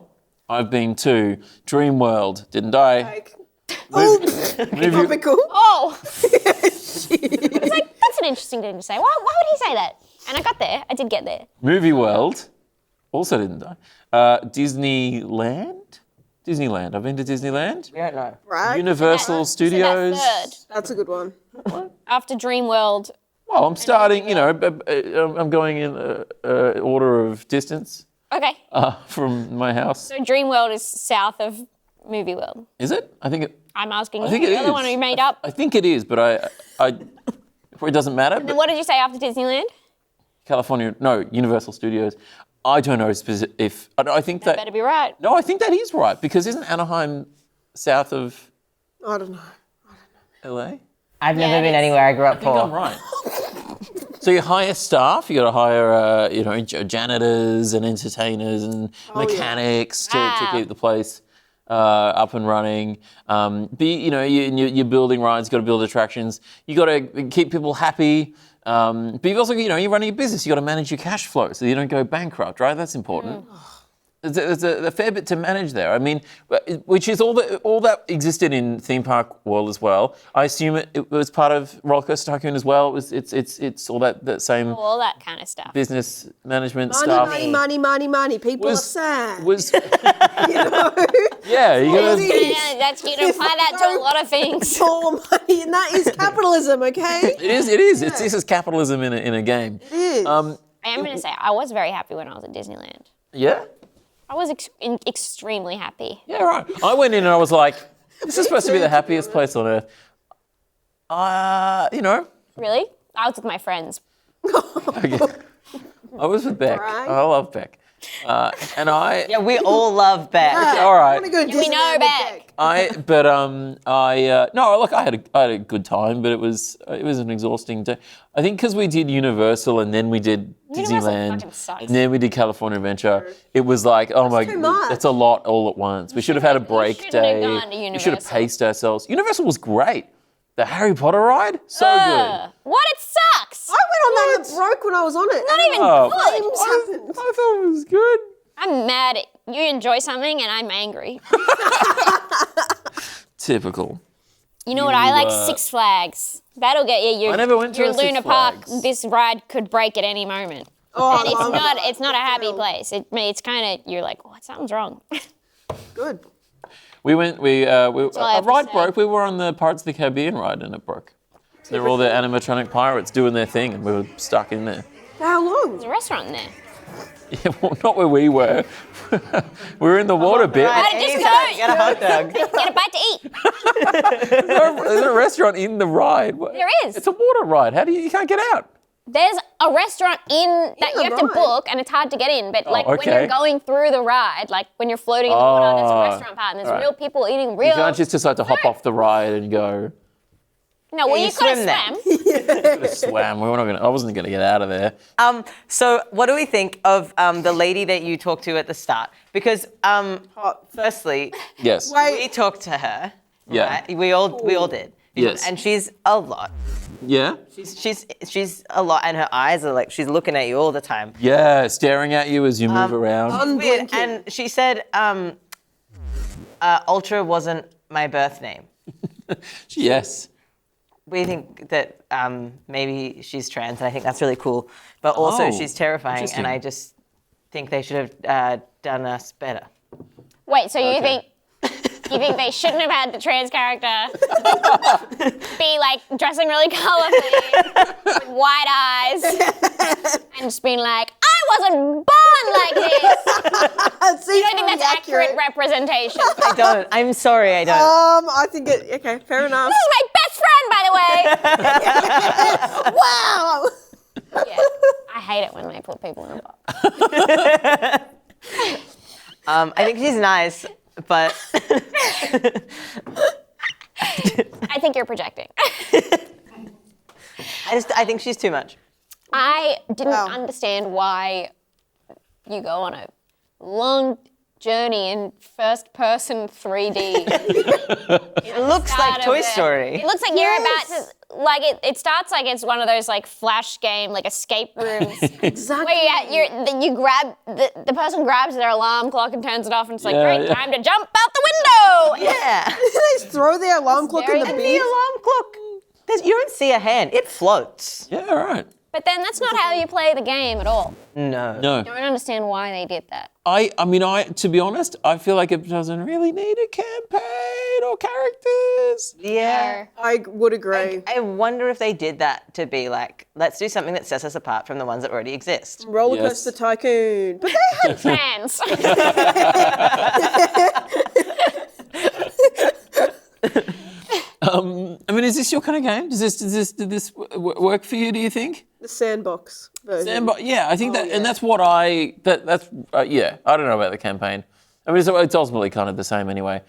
I've been to Dream World, didn't I? Like, oh, topical. Oh! It's like, that's an interesting thing to say. Why would he say that? And I got there. I did get there. Movie World, also didn't I? Disneyland? Disneyland. I've been to Disneyland. We don't know. Right? Universal So Studios. that's third. That's a good one. After Dream World. Well, I'm starting, I'm going in order of distance Okay. from my house. So Dream World is south of Movie World. Is it? I think it. I'm asking you. I think You're it the one is. who made up. I think it is, but it doesn't matter. And But what did you say after Disneyland? California, no, Universal Studios. I don't know if I think that. Better be right. No, I think that is right because isn't Anaheim south of I don't know. LA? I've Yeah, never it been is. anywhere I grew up I think I'm poor. right. So you hire staff, you got to hire, janitors and entertainers and mechanics to Wow. keep the place up and running. You're building rides, you've got to build attractions. You got to keep people happy. But you've also, you're running a business. You got to manage your cash flow so you don't go bankrupt, right? That's important. There's a fair bit to manage there. I mean, which is all that existed in Theme Park World as well. I assume it was part of Roller Coaster Tycoon as well. It's all that same All that kind of stuff. business management stuff. Money. People are sad. Yeah, you gotta, Yeah, you can apply that to a lot of things. More money, and that is capitalism, okay? It is. This is capitalism in a game. It is. I am going to say, I was very happy when I was at Disneyland. Yeah. I was extremely happy. Yeah, right. I went in and I was like, this is supposed to be the happiest place on earth. Really? I was with my friends. Okay. I was with Beck. Right. I love Beck. And I... Yeah, we all love Beck. all right. I want to go to We know Disneyland Beck. I had a good time, but it was an exhausting day. I think because we did Universal and then we did Universal Disneyland fucking sucks. and then we did California Adventure. It was like, oh my too god, much. that's a lot all at once. We should have had a break shouldn't have day. gone to We should have Universal. paced ourselves. Universal was great. The Harry Potter ride, so good. What? It sucks. I went on that and it broke when I was on it. Not even Oh. good. Flames happened. I thought it was good. I'm mad at you enjoy something and I'm angry. Typical. You know what I like? Six Flags. That'll get you. I never went to your a Six Luna Park. Flags. This ride could break at any moment. Oh, And I love that. it's not a happy place. It's kind of, you're like, oh, something's wrong. Good. We went. all I A have to ride say. broke. We were on the Pirates of the Caribbean ride and it broke. They were all the animatronic pirates doing their thing, and we were stuck in there. For how long? There's a restaurant in there. Yeah, well, not where we were. We were in the water bit. Right. Just Anytime, go. get a hot dog. Get a bite to eat. There's a restaurant in the ride. There is. It's a water ride. How do you can't get out? There's a restaurant that the you have to ride. book, and it's hard to get in. But like when okay. you're going through the ride, like when you're floating in the water, there's a restaurant part, and there's all right. real people eating real. You can't just decide to hop off the ride and go. No, well, you you could swim have there. swam. Swam. I wasn't gonna get out of there. So what do we think of the lady that you talked to at the start? Because firstly, Yes. Wait. we talked to her. Yeah. Right? We all did. Yes. And she's a lot. Yeah. She's a lot, and her eyes are like she's looking at you all the time. Yeah. Staring at you as you move around. Weird. Unblinking. And she said, Ultra wasn't my birth name. Yes. We think that maybe she's trans, and I think that's really cool. But also, Oh, she's terrifying, interesting. and I just think they should have done us better. Wait, so you Okay. think they shouldn't have had the trans character be like dressing really colorfully with wide eyes and just being like, I wasn't born like this. You I think that's accurate representation. I don't. I'm sorry, I don't. I think okay, fair enough. This is my best friend, by the way. Wow. Yeah, I hate it when they put people in a box. I think she's nice, but I think you're projecting. I think she's too much. I didn't Wow. understand why you go on a long journey in first-person 3D. It looks like Out of Toy it. Story. It looks like you're about to, like, it starts like it's one of those, like, flash game, like, escape rooms. Exactly. Where you grab, the person grabs their alarm clock and turns it off, and it's like, Yeah, great, yeah. time to jump out the window! Yeah. they just throw their alarm clock in very the good. The bin. alarm clock. You don't see a hand. It floats. Yeah. Right. But then that's not how you play the game at all. No. No. I don't understand why they did that. I mean, to be honest, I feel like it doesn't really need a campaign or characters. Yeah. I would agree. I wonder if they did that to be like, let's do something that sets us apart from the ones that already exist. Roller Yes. Coaster Tycoon. But they had Trans. I mean, is this your kind of game? Did this work for you? Do you think? the sandbox version. Yeah, I think and that's what that's yeah. I don't know about the campaign. I mean, it's ultimately kind of the same anyway.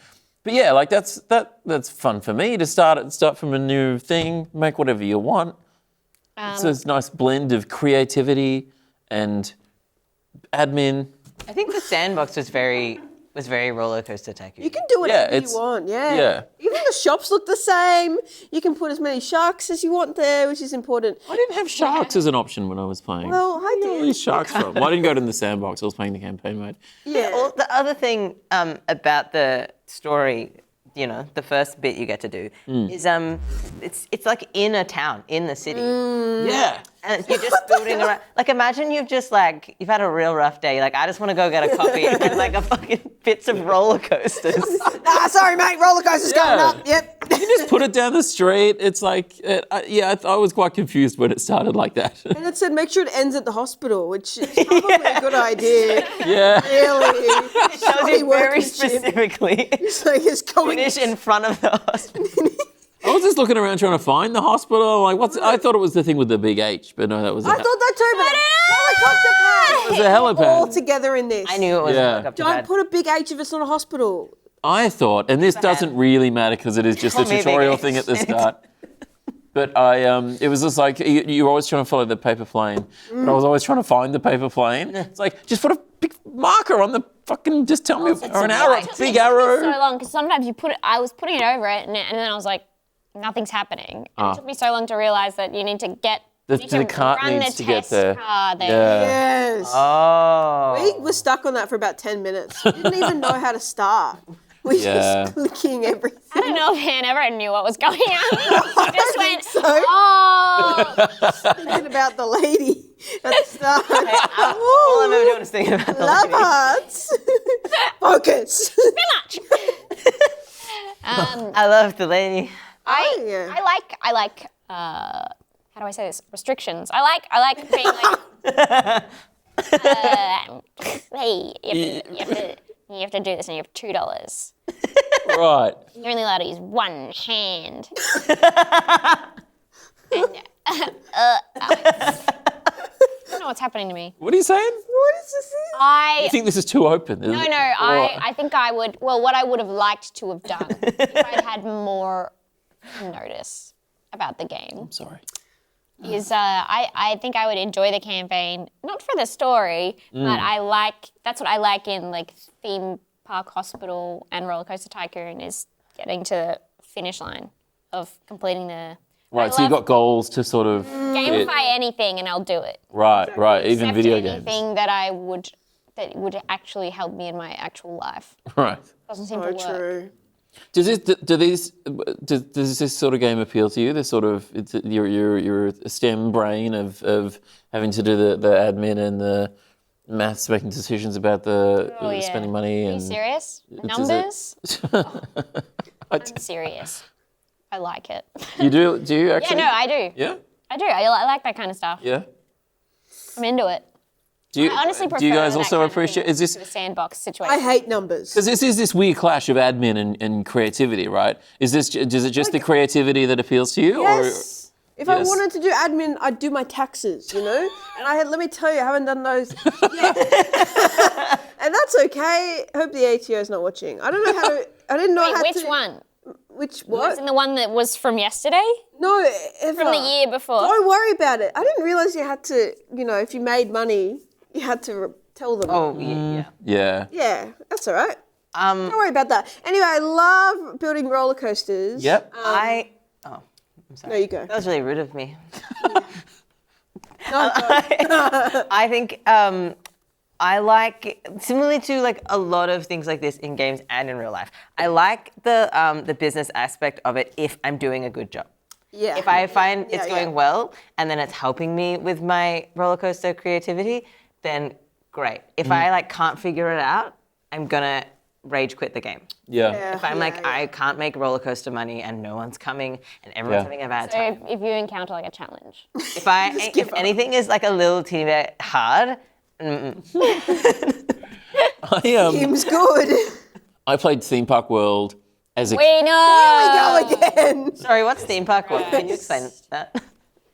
But yeah, like that's fun for me to start from a new thing, make whatever you want. So it's a nice blend of creativity and admin. I think the sandbox was was very roller coaster tycoon. You can do whatever it's- you want, yeah. yeah. Even the shops look the same. You can put as many sharks as you want there, which is important. I didn't have sharks as an option when I was playing. Well, I Where are did. these sharks from? Well, I didn't go to the sandbox. I was playing the campaign mode. Yeah. Well, the other thing about the story, you know, the first bit you get to do is it's like in a town, in the city. Yeah. And you're just building around. Like, imagine you've had a real rough day. You're like, I just want to go get a coffee, and like a fucking bits of roller coasters. Sorry, mate. Roller coaster's going up. Yep. You just put it down the street. It's like, I was quite confused when it started like that. And it said make sure it ends at the hospital, which is probably a good idea. Yeah. Really. It tells you very specifically. It's like it's going. Finish in front of the hospital. I was just looking around trying to find the hospital. Like, I thought it was the thing with the big H, but no, that was I thought that too, but helicopter pad. it was a helipad. All together in this. I knew it was Yeah. up to Don't bad. put a big H if it's not a hospital. I thought, and this doesn't really matter because it is just a Call me Big tutorial H. thing at the start. But it was just like, you're always trying to follow the paper plane. But I was always trying to find the paper plane. It's like, just put a big marker on the fucking, just tell me, or an arrow, big So arrow. long because sometimes I was putting it over it, and then I was like, nothing's happening. And it took me so long to realize that you need to get The cart run needs the to get test there. car there. Yeah. Yes. Oh. We were stuck on that for about 10 minutes. We didn't even know how to start. We were Yeah. just clicking everything. I don't know if Anne ever knew what was going on. She just went, so. oh. Thinking about the lady at the start. All I'm ever doing is thinking about the Love lady. hearts. Focus. Much. I love the lady. yeah. I like how do I say this? Restrictions. I like being like hey, you have to do this and you have $2. Right. You're only allowed to use one hand. And, I don't know what's happening to me. What are you saying? What is this? I think this is too open. No, I think I would, well, what I would have liked to have done if I'd had more notice about the game Sorry. is I think I would enjoy the campaign, not for the story, but that's what I like in like theme park hospital and roller coaster tycoon is getting to the finish line of completing the Right, so you've got goals to sort of gamify anything and I'll do it. Right, even Except video games. anything that would actually help me in my actual life. Right. Doesn't seem So to work. true. Does this sort of game appeal to you? This sort of you're a STEM brain of having to do the admin and the maths, making decisions about the yeah. spending money Are you and serious? Does Numbers? it- I'm serious. I like it. You do you Yeah, actually? no, I do. Yeah. I do. I like that kind of stuff. Yeah. I'm into it. Do you I honestly prefer do you guys that also kind of appreciate? thing Is this to a sandbox situation? I hate numbers. because this is this weird clash of admin and creativity, right? Is it just the creativity that appeals to you, Yes. If I Yes. wanted to do admin, I'd do my taxes, you know? And let me tell you, I haven't done those yet. And that's okay. Hope the ATO's not watching. I don't know how to, I didn't know how Wait, to. which one? Which, what? Isn't the one that was from yesterday? No, ever. From the year before? Don't worry about it. I didn't realise you had to, if you made money, you had to tell them. Oh, yeah. Yeah. Yeah, that's all right. Don't worry about that. Anyway, I love building roller coasters. Yep. No, you go. That was really rude of me. No, go. I think I like, similarly to like a lot of things like this in games and in real life, I like the business aspect of it if I'm doing a good job. Yeah. If I find Yeah, it's yeah. going well and then it's helping me with my roller coaster creativity, then great. If I like can't figure it out, I'm gonna rage quit the game. Yeah. If I'm I can't make roller coaster money and no one's coming and everyone's Yeah. having a bad So time. if you encounter like a challenge. If anything is like a little teeny bit hard, Kim's good. I played Theme Park World as a We know. Go again. sorry, what's theme park? What? Can you explain that?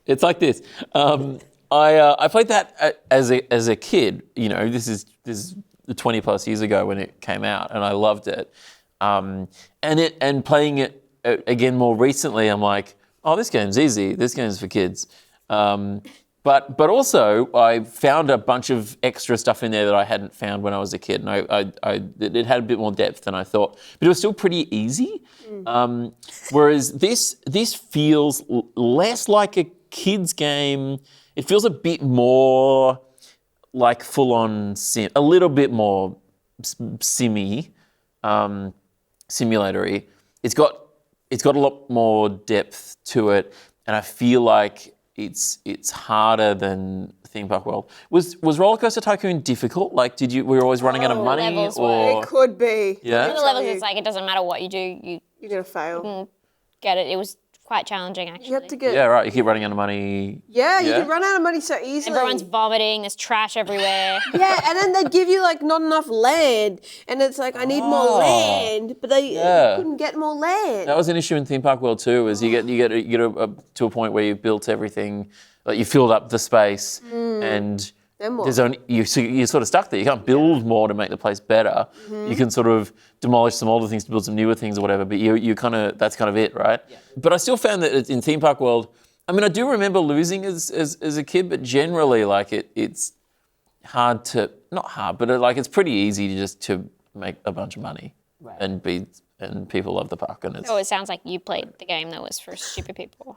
It's like this. I played that as a kid. You know, this is 20 plus years ago when it came out, and I loved it. And playing it again more recently, I'm like, oh, this game's easy. This game's for kids. But also, I found a bunch of extra stuff in there that I hadn't found when I was a kid, and it had a bit more depth than I thought. But it was still pretty easy. Whereas this feels less like a kid's game. It feels a bit more like full-on sim, a little bit more simulatory. It's got a lot more depth to it, and I feel like it's harder than Theme Park World. Was Roller Coaster Tycoon difficult? Like, were you always running out of money, levels or It could be. Yeah? Some of the levels, it's like it doesn't matter what you do, You're going to fail. get it. It was quite challenging, actually. You have to get... yeah, right? You keep running out of money. Yeah, you Yeah. could run out of money so easily. Everyone's vomiting. There's trash everywhere. Yeah, and then they give you like not enough land, and it's like I need more land, but they Yeah. couldn't get more land. That was an issue in Theme Park World too. Is you get to a point where you've built everything, like you filled up the space, and Then what? there's only you're sort of stuck there. You can't build more to make the place better. You can sort of demolish some older things to build some newer things or whatever. But you kind of that's kind of it, right? Yeah. But I still found that in Theme Park World, I mean, I do remember losing as a kid, but generally, like it's hard to not hard, but it's pretty easy to make a bunch of money and people love the park, and it's Oh, it sounds like you played the game that was for stupid people.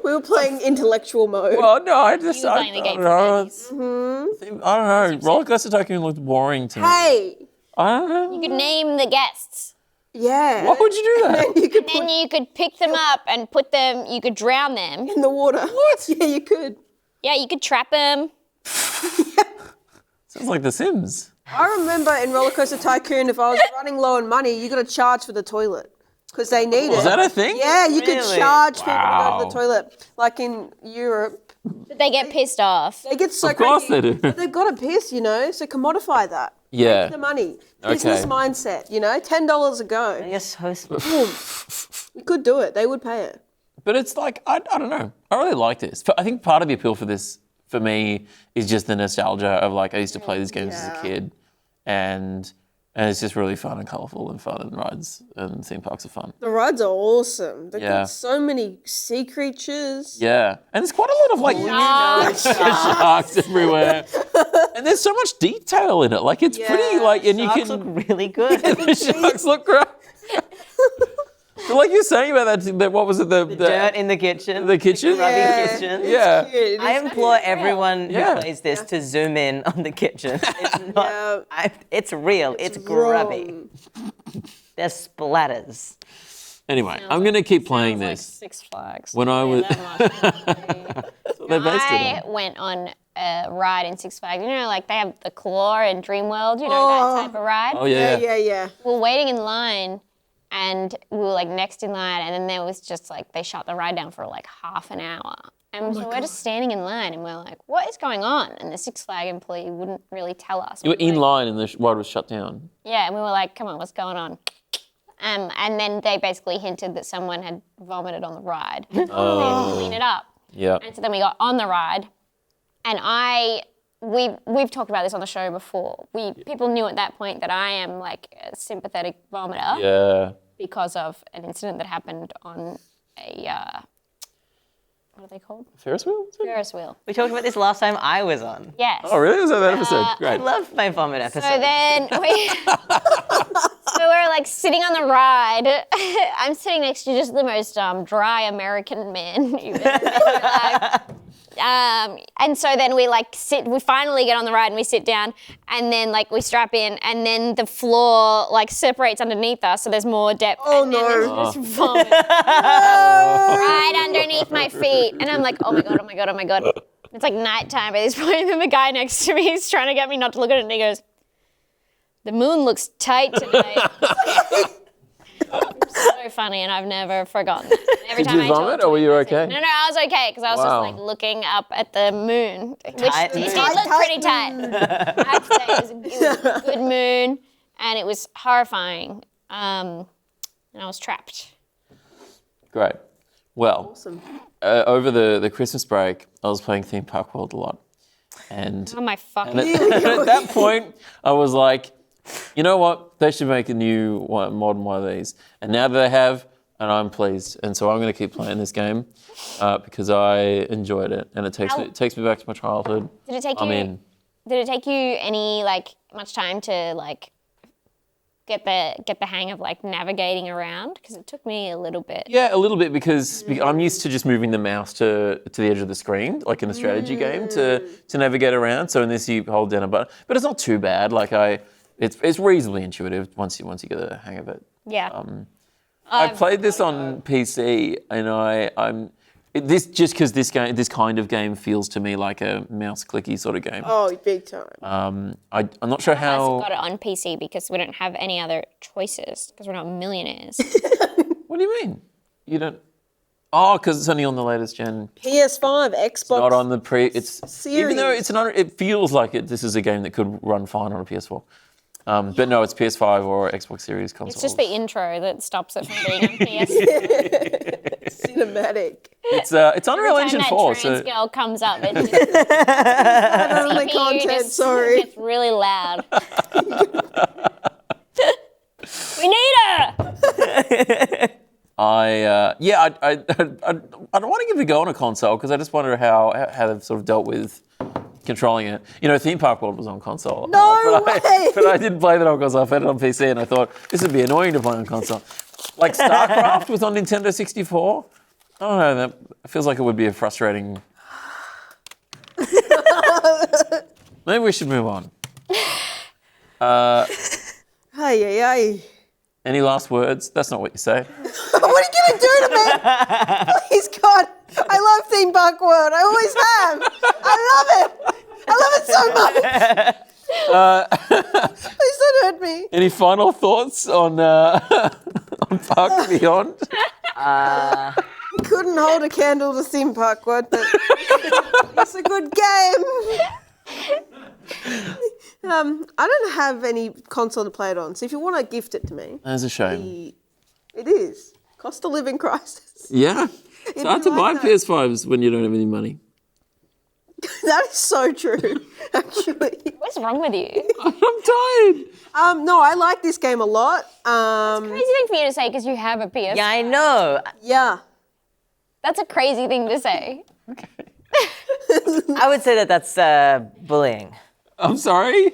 We were playing intellectual mode. well, no, I just You were I, playing the I game don't for know. babies. I don't know. Roller Coaster Tycoon looked boring to me. Hey, I don't know. You could name the guests. yeah. Why would you do that? You could Then put you could pick them up and put them, you could drown them. in the water. What? Yeah, you could. Yeah, you could trap them. Sounds like The Sims. I remember in Roller Coaster Tycoon, if I was running low on money, you got to charge for the toilet because they need it. Is that a thing? Yeah, you could Really? charge people to go to Wow. the toilet. Like in Europe, But they get pissed off. they get so Of course crazy. they do. But they've got to piss, so commodify that. Yeah. The money. Business Okay. mindset, $10 a go. You're so smart. Boom. You could do it. They would pay it. But it's like, I don't know. I really like this. I think part of the appeal for this, for me, is just the nostalgia of I used to play these games as a kid. And it's just really fun and colourful and fun, and rides and theme parks are fun. The rides are awesome. They've Yeah. got so many sea creatures. Yeah. And there's quite a lot of sharks everywhere. And there's so much detail in it. It's pretty and you Sharks can look really good. the sharks look great. But like you were saying about that what was it? The Dirt in the kitchen. the kitchen? Grubby Yeah. kitchen. Yeah. It I is implore everyone Yeah. who plays this to zoom in on the kitchen. It's not. Yeah. It's real. It's grubby. wrong. There's splatters. Anyway, I'm going to keep playing Like this. Six Flags. When I was That's they based it I on. went on a ride in Six Flags. They have the Claw and Dreamworld, Oh. that type of ride. Oh yeah. Yeah. We were waiting in line, and we were next in line, and then there was just they shut the ride down for half an hour. And so we're just standing in line, and we're like, what is going on? And the Six Flag employee wouldn't really tell us. You were in line and the ride was shut down. Yeah, and we were like, come on, what's going on? And then they basically hinted that someone had vomited on the ride. They had to clean it up. Yeah. And so then we got on the ride, and we've talked about this on the show before. People knew at that point that I am a sympathetic vomiter Yeah. because of an incident that happened on a what are they called? Ferris wheel? Ferris wheel. We talked about this last time I was on. Yes. Oh really? Was that that episode? I Great. love my vomit episode. So then we're sitting on the ride. I'm sitting next to just the most dry American man you've ever met in your life. And so then we we finally get on the ride and we sit down, and then we strap in, and then the floor separates underneath us, so there's more depth. Oh, and then no. there's just vomit right underneath my feet, and I'm like, oh my god. It's nighttime at this point, and then the guy next to me is trying to get me not to look at it, and he goes, "The moon looks tight tonight." So funny, and I've never forgotten that. Every Did time you I talk vomit to or were him, you I say, okay? No, I was okay because I was Wow. just looking up at the moon, which Tight it moon. did look pretty tight. I'd say it was a good moon, and it was horrifying, and I was trapped. Great. Well, Awesome. over the Christmas break, I was playing Theme Park World a lot. And Oh my fucking! at that point, I was like, you know what? They should make a new modern one of these. And now that they have, and I'm pleased. And so I'm going to keep playing this game because I enjoyed it, and it takes me back to my childhood. Did it take I'm you? in. Did it take you any much time to get the hang of navigating around? Because it took me a little bit. Yeah, a little bit because I'm used to just moving the mouse to the edge of the screen, like in a strategy game, to navigate around. So in this, you hold down a button, but it's not too bad. It's reasonably intuitive once you get the hang of it. Yeah. I played this on PC, and this just because this kind of game feels to me like a mouse clicky sort of game. Oh, big time. I'm not sure I how. got it on PC because we don't have any other choices because we're not millionaires. What do you mean? You don't? Oh, because it's only on the latest gen. PS5, Xbox. Not on the Series. Even though it feels like this is a game that could run fine on a PS4. But no, it's PS5 or Xbox Series consoles. It's just the intro that stops it from being on PS. Cinematic. It's Unreal Every time Engine that 4. trans So girl comes up, it just Only CPU content, just sorry. gets really loud. We need her. I don't want to give it a go on a console because I just wonder how they've sort of dealt with controlling it. Theme Park World was on console. No way! But I didn't play that on console. I played it on PC, and I thought this would be annoying to play on console. Like StarCraft was on Nintendo 64. I don't know. That feels like it would be a frustrating. Maybe we should move on. Hey. Any last words? That's not what you say. What are you going to do to me? Please, God. I love Theme Park World. I always have. I love it so much. Please don't hurt me. Any final thoughts on Park Beyond? I couldn't hold a candle to Theme Park World, but it's a good game. I don't have any console to play it on, so if you want to gift it to me, That's a shame. it is. Cost of living crisis. Yeah. It's hard to buy PS5s when you don't have any money. That is so true, actually. What's wrong with you? I'm tired. No, I like this game a lot. Crazy thing for you to say because you have a PS. Yeah, I know. Yeah. That's a crazy thing to say. I would say that's bullying. I'm sorry.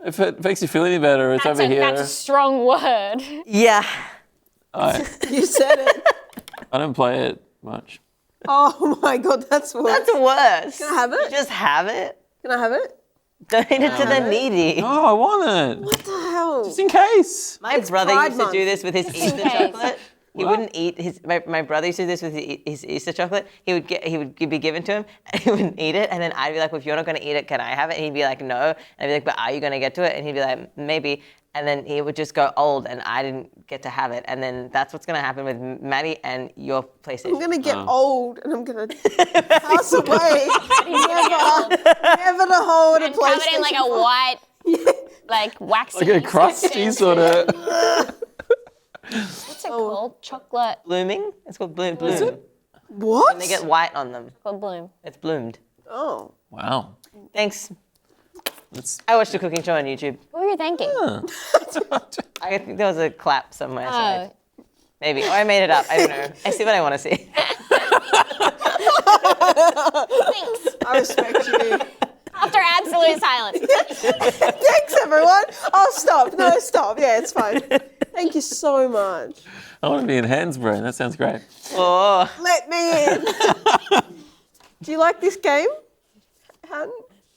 If it makes you feel any better, it's over here. That's a strong word. Yeah. You said it. I don't play it much. Oh my God, that's worse. That's worse. Can I have it? Just have it. Can I have it? Donate it to the needy. Oh, I want it. What the hell? Just in case. My brother Pride used to do Month. this with his Easter case. chocolate. He wouldn't eat his. My brother used to do this with his Easter chocolate. He would be given to him, and he wouldn't eat it. And then I'd be like, "Well, if you're not going to eat it, can I have it?" And he'd be like, "No." And I'd be like, "But are you going to get to it?" And he'd be like, "Maybe." And then he would just go old, and I didn't get to have it. And then that's what's going to happen with Maddie and your PlayStation. I'm going to get old and I'm going to pass away. Never to hold a And covered PlayStation. in like a white, waxy. Like a crusty sort of. What's it called? Chocolate. Blooming. It's called bloom. Bloom. What? And they get white on them. Called bloom. It's bloomed. Oh. Wow. Thanks. That's. I watched a cooking show on YouTube. What were you thinking? I think there was a clap somewhere. So Oh, maybe. Or I made it up. I don't know. I see what I want to see. thanks. I respect you. After absolute silence. Thanks, everyone. Oh, stop. No, stop. Yeah, it's fine. Thank you so much. I want to be in Hansborough. That sounds great. Oh. Let me in. Do you like this game? Han?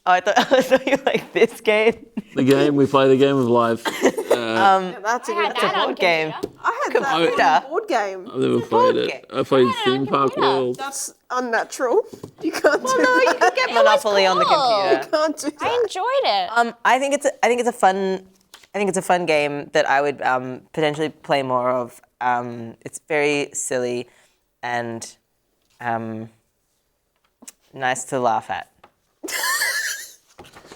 Oh, I thought you liked this game. The game, we play the game of life. Yeah, that's a I good had that on board game. computer. I had Computer. that on board game. I've never played it. game. I played on Theme Park computer. World. That's unnatural. You can't do No, you that. can get Monopoly on the cool. computer. You can't do I that. enjoyed it. I think it's a fun game that I would potentially play more of. It's very silly and nice to laugh at.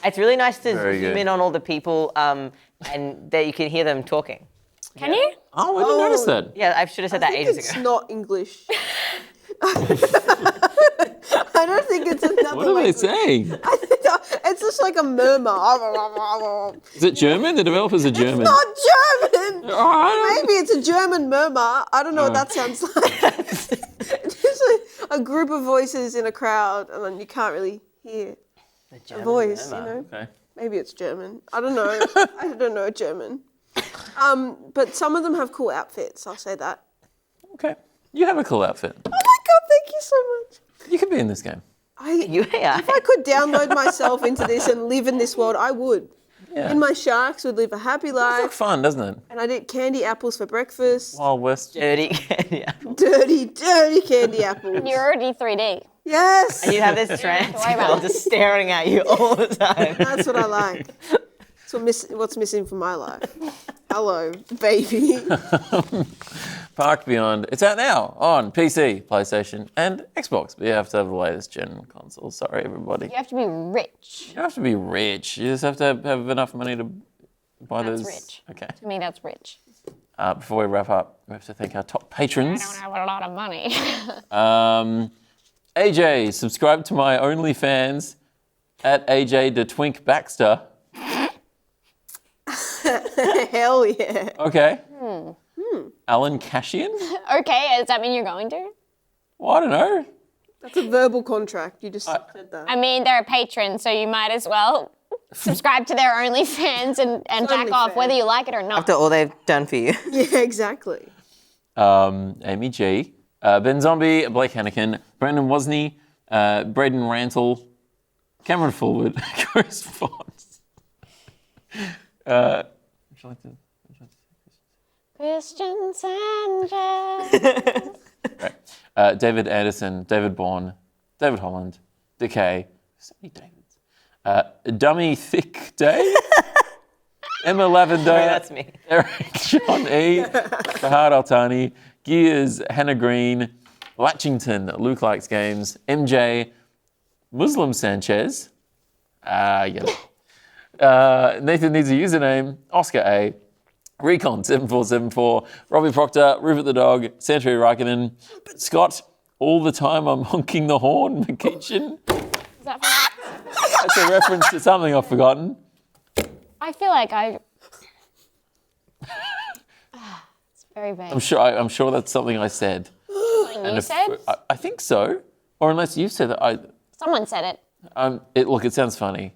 It's really nice to Very zoom good. in on all the people and that you can hear them talking. Can you? Oh, I didn't notice that. Yeah, I should have said that I think ages it's ago. not English. I don't think it's another What are they language. saying? It's a just like a murmur. Is it German? The developers are German. Not German. Oh, Maybe it's a German murmur. I don't know what that sounds like. Just a group of voices in a crowd, and then you can't really hear a voice. You know. okay. Maybe it's German. I don't know. I don't know German. But some of them have cool outfits. I'll say that. Okay. You have a cool outfit. Oh my God! Thank you so much. You could be in this game. If I could download myself into this and live in this world, I would. Yeah. And my sharks would live a happy It's like life. fun, doesn't it? And I'd eat candy apples for breakfast. Wild West. Dirty candy apple. Dirty, dirty candy apples. You're already 3D. Yes. And you have this trans girl just staring at you all the time. That's what I like. That's what's missing from my life. Hello, baby. Park Beyond. It's out now on PC, PlayStation, and Xbox. But you have to have the latest gen console. Sorry, everybody. You have to be rich. You don't have to be rich. You just have to have enough money to buy That's those. rich. Okay. To me, that's rich. Before we wrap up, we have to thank our top I patrons. don't have a lot of money. AJ, subscribe to my OnlyFans at AJ the Twink Baxter. Hell yeah. Okay. Alan Cashian? Okay, does that mean you're going to? Well, I don't know. That's a verbal contract. You just said that. I mean, they're a patron, so you might as well subscribe to their OnlyFans and back off, OnlyFans. whether you like it or not. After all they've done for you. Yeah, exactly. Amy G, Ben Zombie, Blake Hannikin, Brendan Wozni, Braden Rantle, Cameron Forward, Chris Fox. Would you like to? Christian Sanchez. Right. David Anderson, David Bourne, David Holland, Decay, so many Davids. Dummy Thick Day, Emma Lavender, That's me. Eric John E, Fahad Altani, Gears, Hannah Green, Latchington, Luke Likes Games, MJ, Muslim Sanchez, Nathan needs a username, Oscar A, Recon 7474, Robbie Proctor, Rupert the Dog, Santry Raikkonen, Scott, all the time I'm honking the horn, McKeachin. Is that from- That's a reference to something I've forgotten. I feel like it's very vague. I'm sure that's something I said. Something you said? I think so. Or unless you've said it. Someone said it. It sounds funny.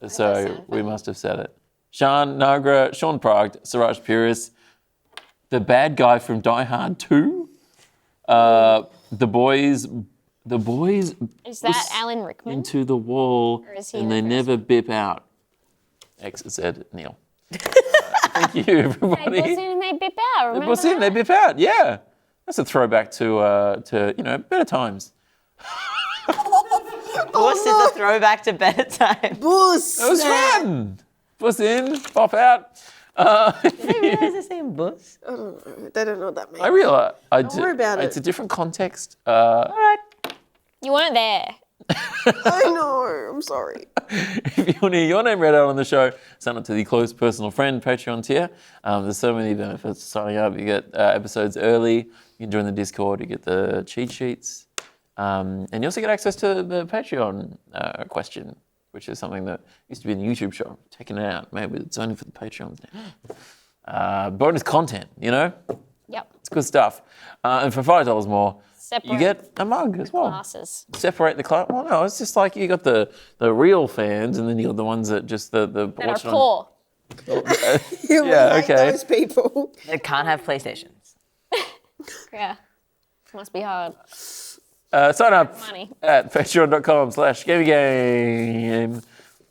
So we must have said it. Sean Nagra, Sean Prague, Siraj Puris, the bad guy from Die Hard 2, the boys Is that Alan Rickman? into the wall is he and the they first never bip out. X said Neil. Thank you, They everybody. bust in and they bip out. Remember Bust in, they that? bip out. Yeah, that's a throwback to better times. Bus is a throwback to better times. Boost. It was fun. Bust in, pop out. Did you realize the same bus? They don't know what that means. I realize worry about it's it. a different context. All right. You weren't there. I know. I'm sorry. If you want to hear your name read out on the show, sign up to the Close Personal Friend Patreon tier. There's so many benefits to signing up. You get episodes early. You can join the Discord. You get the cheat sheets. And you also get access to the Patreon question, which is something that used to be in the YouTube show. Taking it out. Maybe it's only for the Patreons now. Bonus content, Yep. It's good stuff. And for $5 more, Separate you get a mug as well. classes. Separate the class. Well, no, it's just like you got the real fans, and then you got the ones that just the That are watch it on. poor. You Yeah, hate okay. those people. They can't have PlayStations. Yeah. Must be hard. Sign up Money. at patreon.com/gamegame.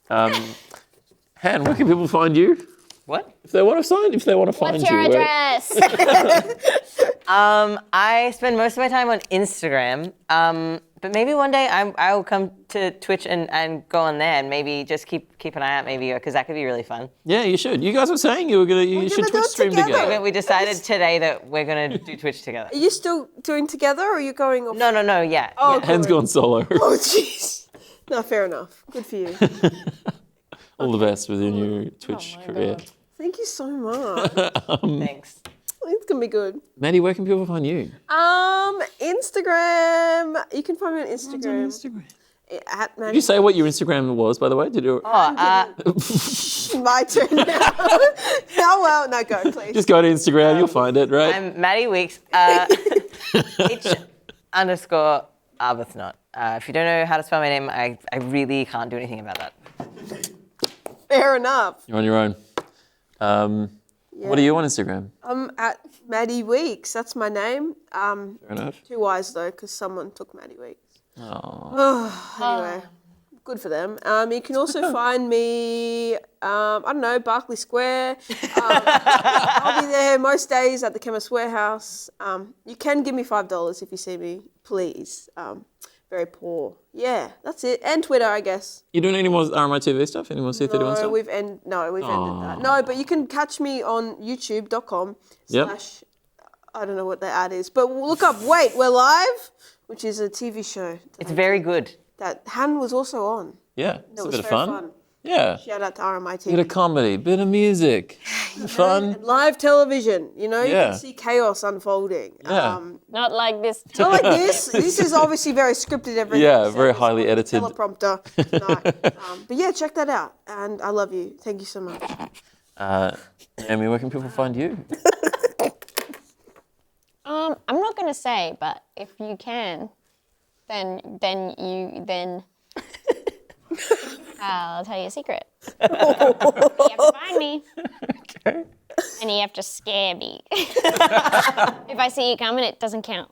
Han, where can people find you? What? If they want to find What's your you. where- address? I spend most of my time on Instagram, but maybe one day I will come to Twitch and go on there and maybe just keep an eye out, maybe, because that could be really fun. Yeah, you should. You guys were saying you should gonna do Twitch it stream together. together. But we decided today that we're gonna do Twitch together. Are you still doing together or are you going off? No, yeah. Oh, yeah. Han's gone solo. Oh, jeez. No, fair enough. Good for you. All the best with your new Twitch career. Thank you so much. Thanks. It's gonna be good. Maddie, where can people find you? Instagram. You can find me on Instagram. at Did you say what your Instagram was, by the way? Did you? My turn now. Oh, well, no, go, please. Just go to Instagram, you'll find it, right? I'm Maddie Weeks. H_Arbuthnot. If you don't know how to spell my name, I really can't do anything about that. Fair enough. You're on your own. What are you on Instagram? I'm at Maddie Weeks. That's my name. Fair enough. 2 Y's though, because someone took Maddie Weeks. Oh. Anyway, good for them. You can also find me, I don't know, Berkeley Square. I'll be there most days at the Chemist Warehouse. You can give me $5 if you see me, please. Very poor. Yeah, that's it. And Twitter, I guess. You doing any more RMI TV stuff? Any more C31 No, stuff? we've ended that. No, but you can catch me on youtube.com/ I don't know what the ad is, but look up Wait, We're Live, which is a TV show It's very good. that Han was also on. Yeah, it's It a was bit of very fun. Yeah. Shout out to RMI TV. Bit of comedy, bit of music, fun. Live television, you know, you Yeah. can see chaos unfolding. Yeah. Not like this. Not like this. This is obviously very scripted. Everything. Yeah, So very it's highly on the edited. Teleprompter tonight. But yeah, check that out. And I love you. Thank you so much. Um, Amy, where can people find you? I'm not gonna say, but if you can, then I'll tell you a secret. You have to find me. Okay. And you have to scare me. If I see you coming, it doesn't count.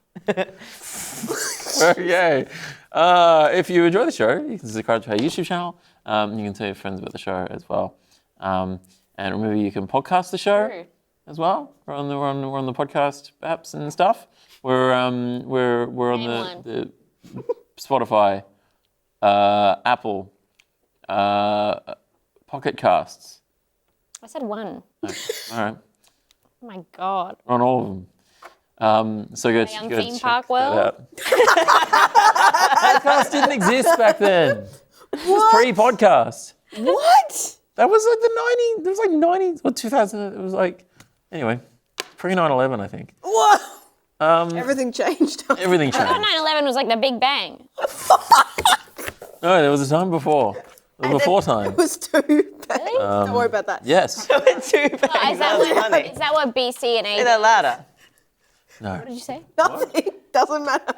Okay. If you enjoy the show, you can subscribe to our YouTube channel. You can tell your friends about the show as well. And remember, you can podcast the show True. as well. We're on the podcast apps and stuff. We're on Name the Spotify, Apple, Pocket Casts. I said one. All right. Oh my God. We're on all of them. So go Are they on go Theme check Park that World? out. Podcast didn't exist back then. It was pre-podcast. What? That was like the 90s. It was like 90s or 2000. It was like, anyway, pre 9/11, I think. What? Everything changed. Everything I thought changed. 9/11 was like the Big Bang. No, there was a time before. It was before time. It was too bad. Don't worry about that. Yes. Too bad. Is that, funny. is that what BC and Say AD? that louder. No. What did you say? Nothing. Doesn't matter.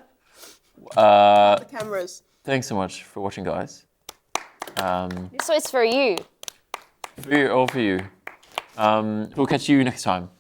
The cameras. Thanks so much for watching, guys. So it's for you. For you, all for you. We'll catch you next time.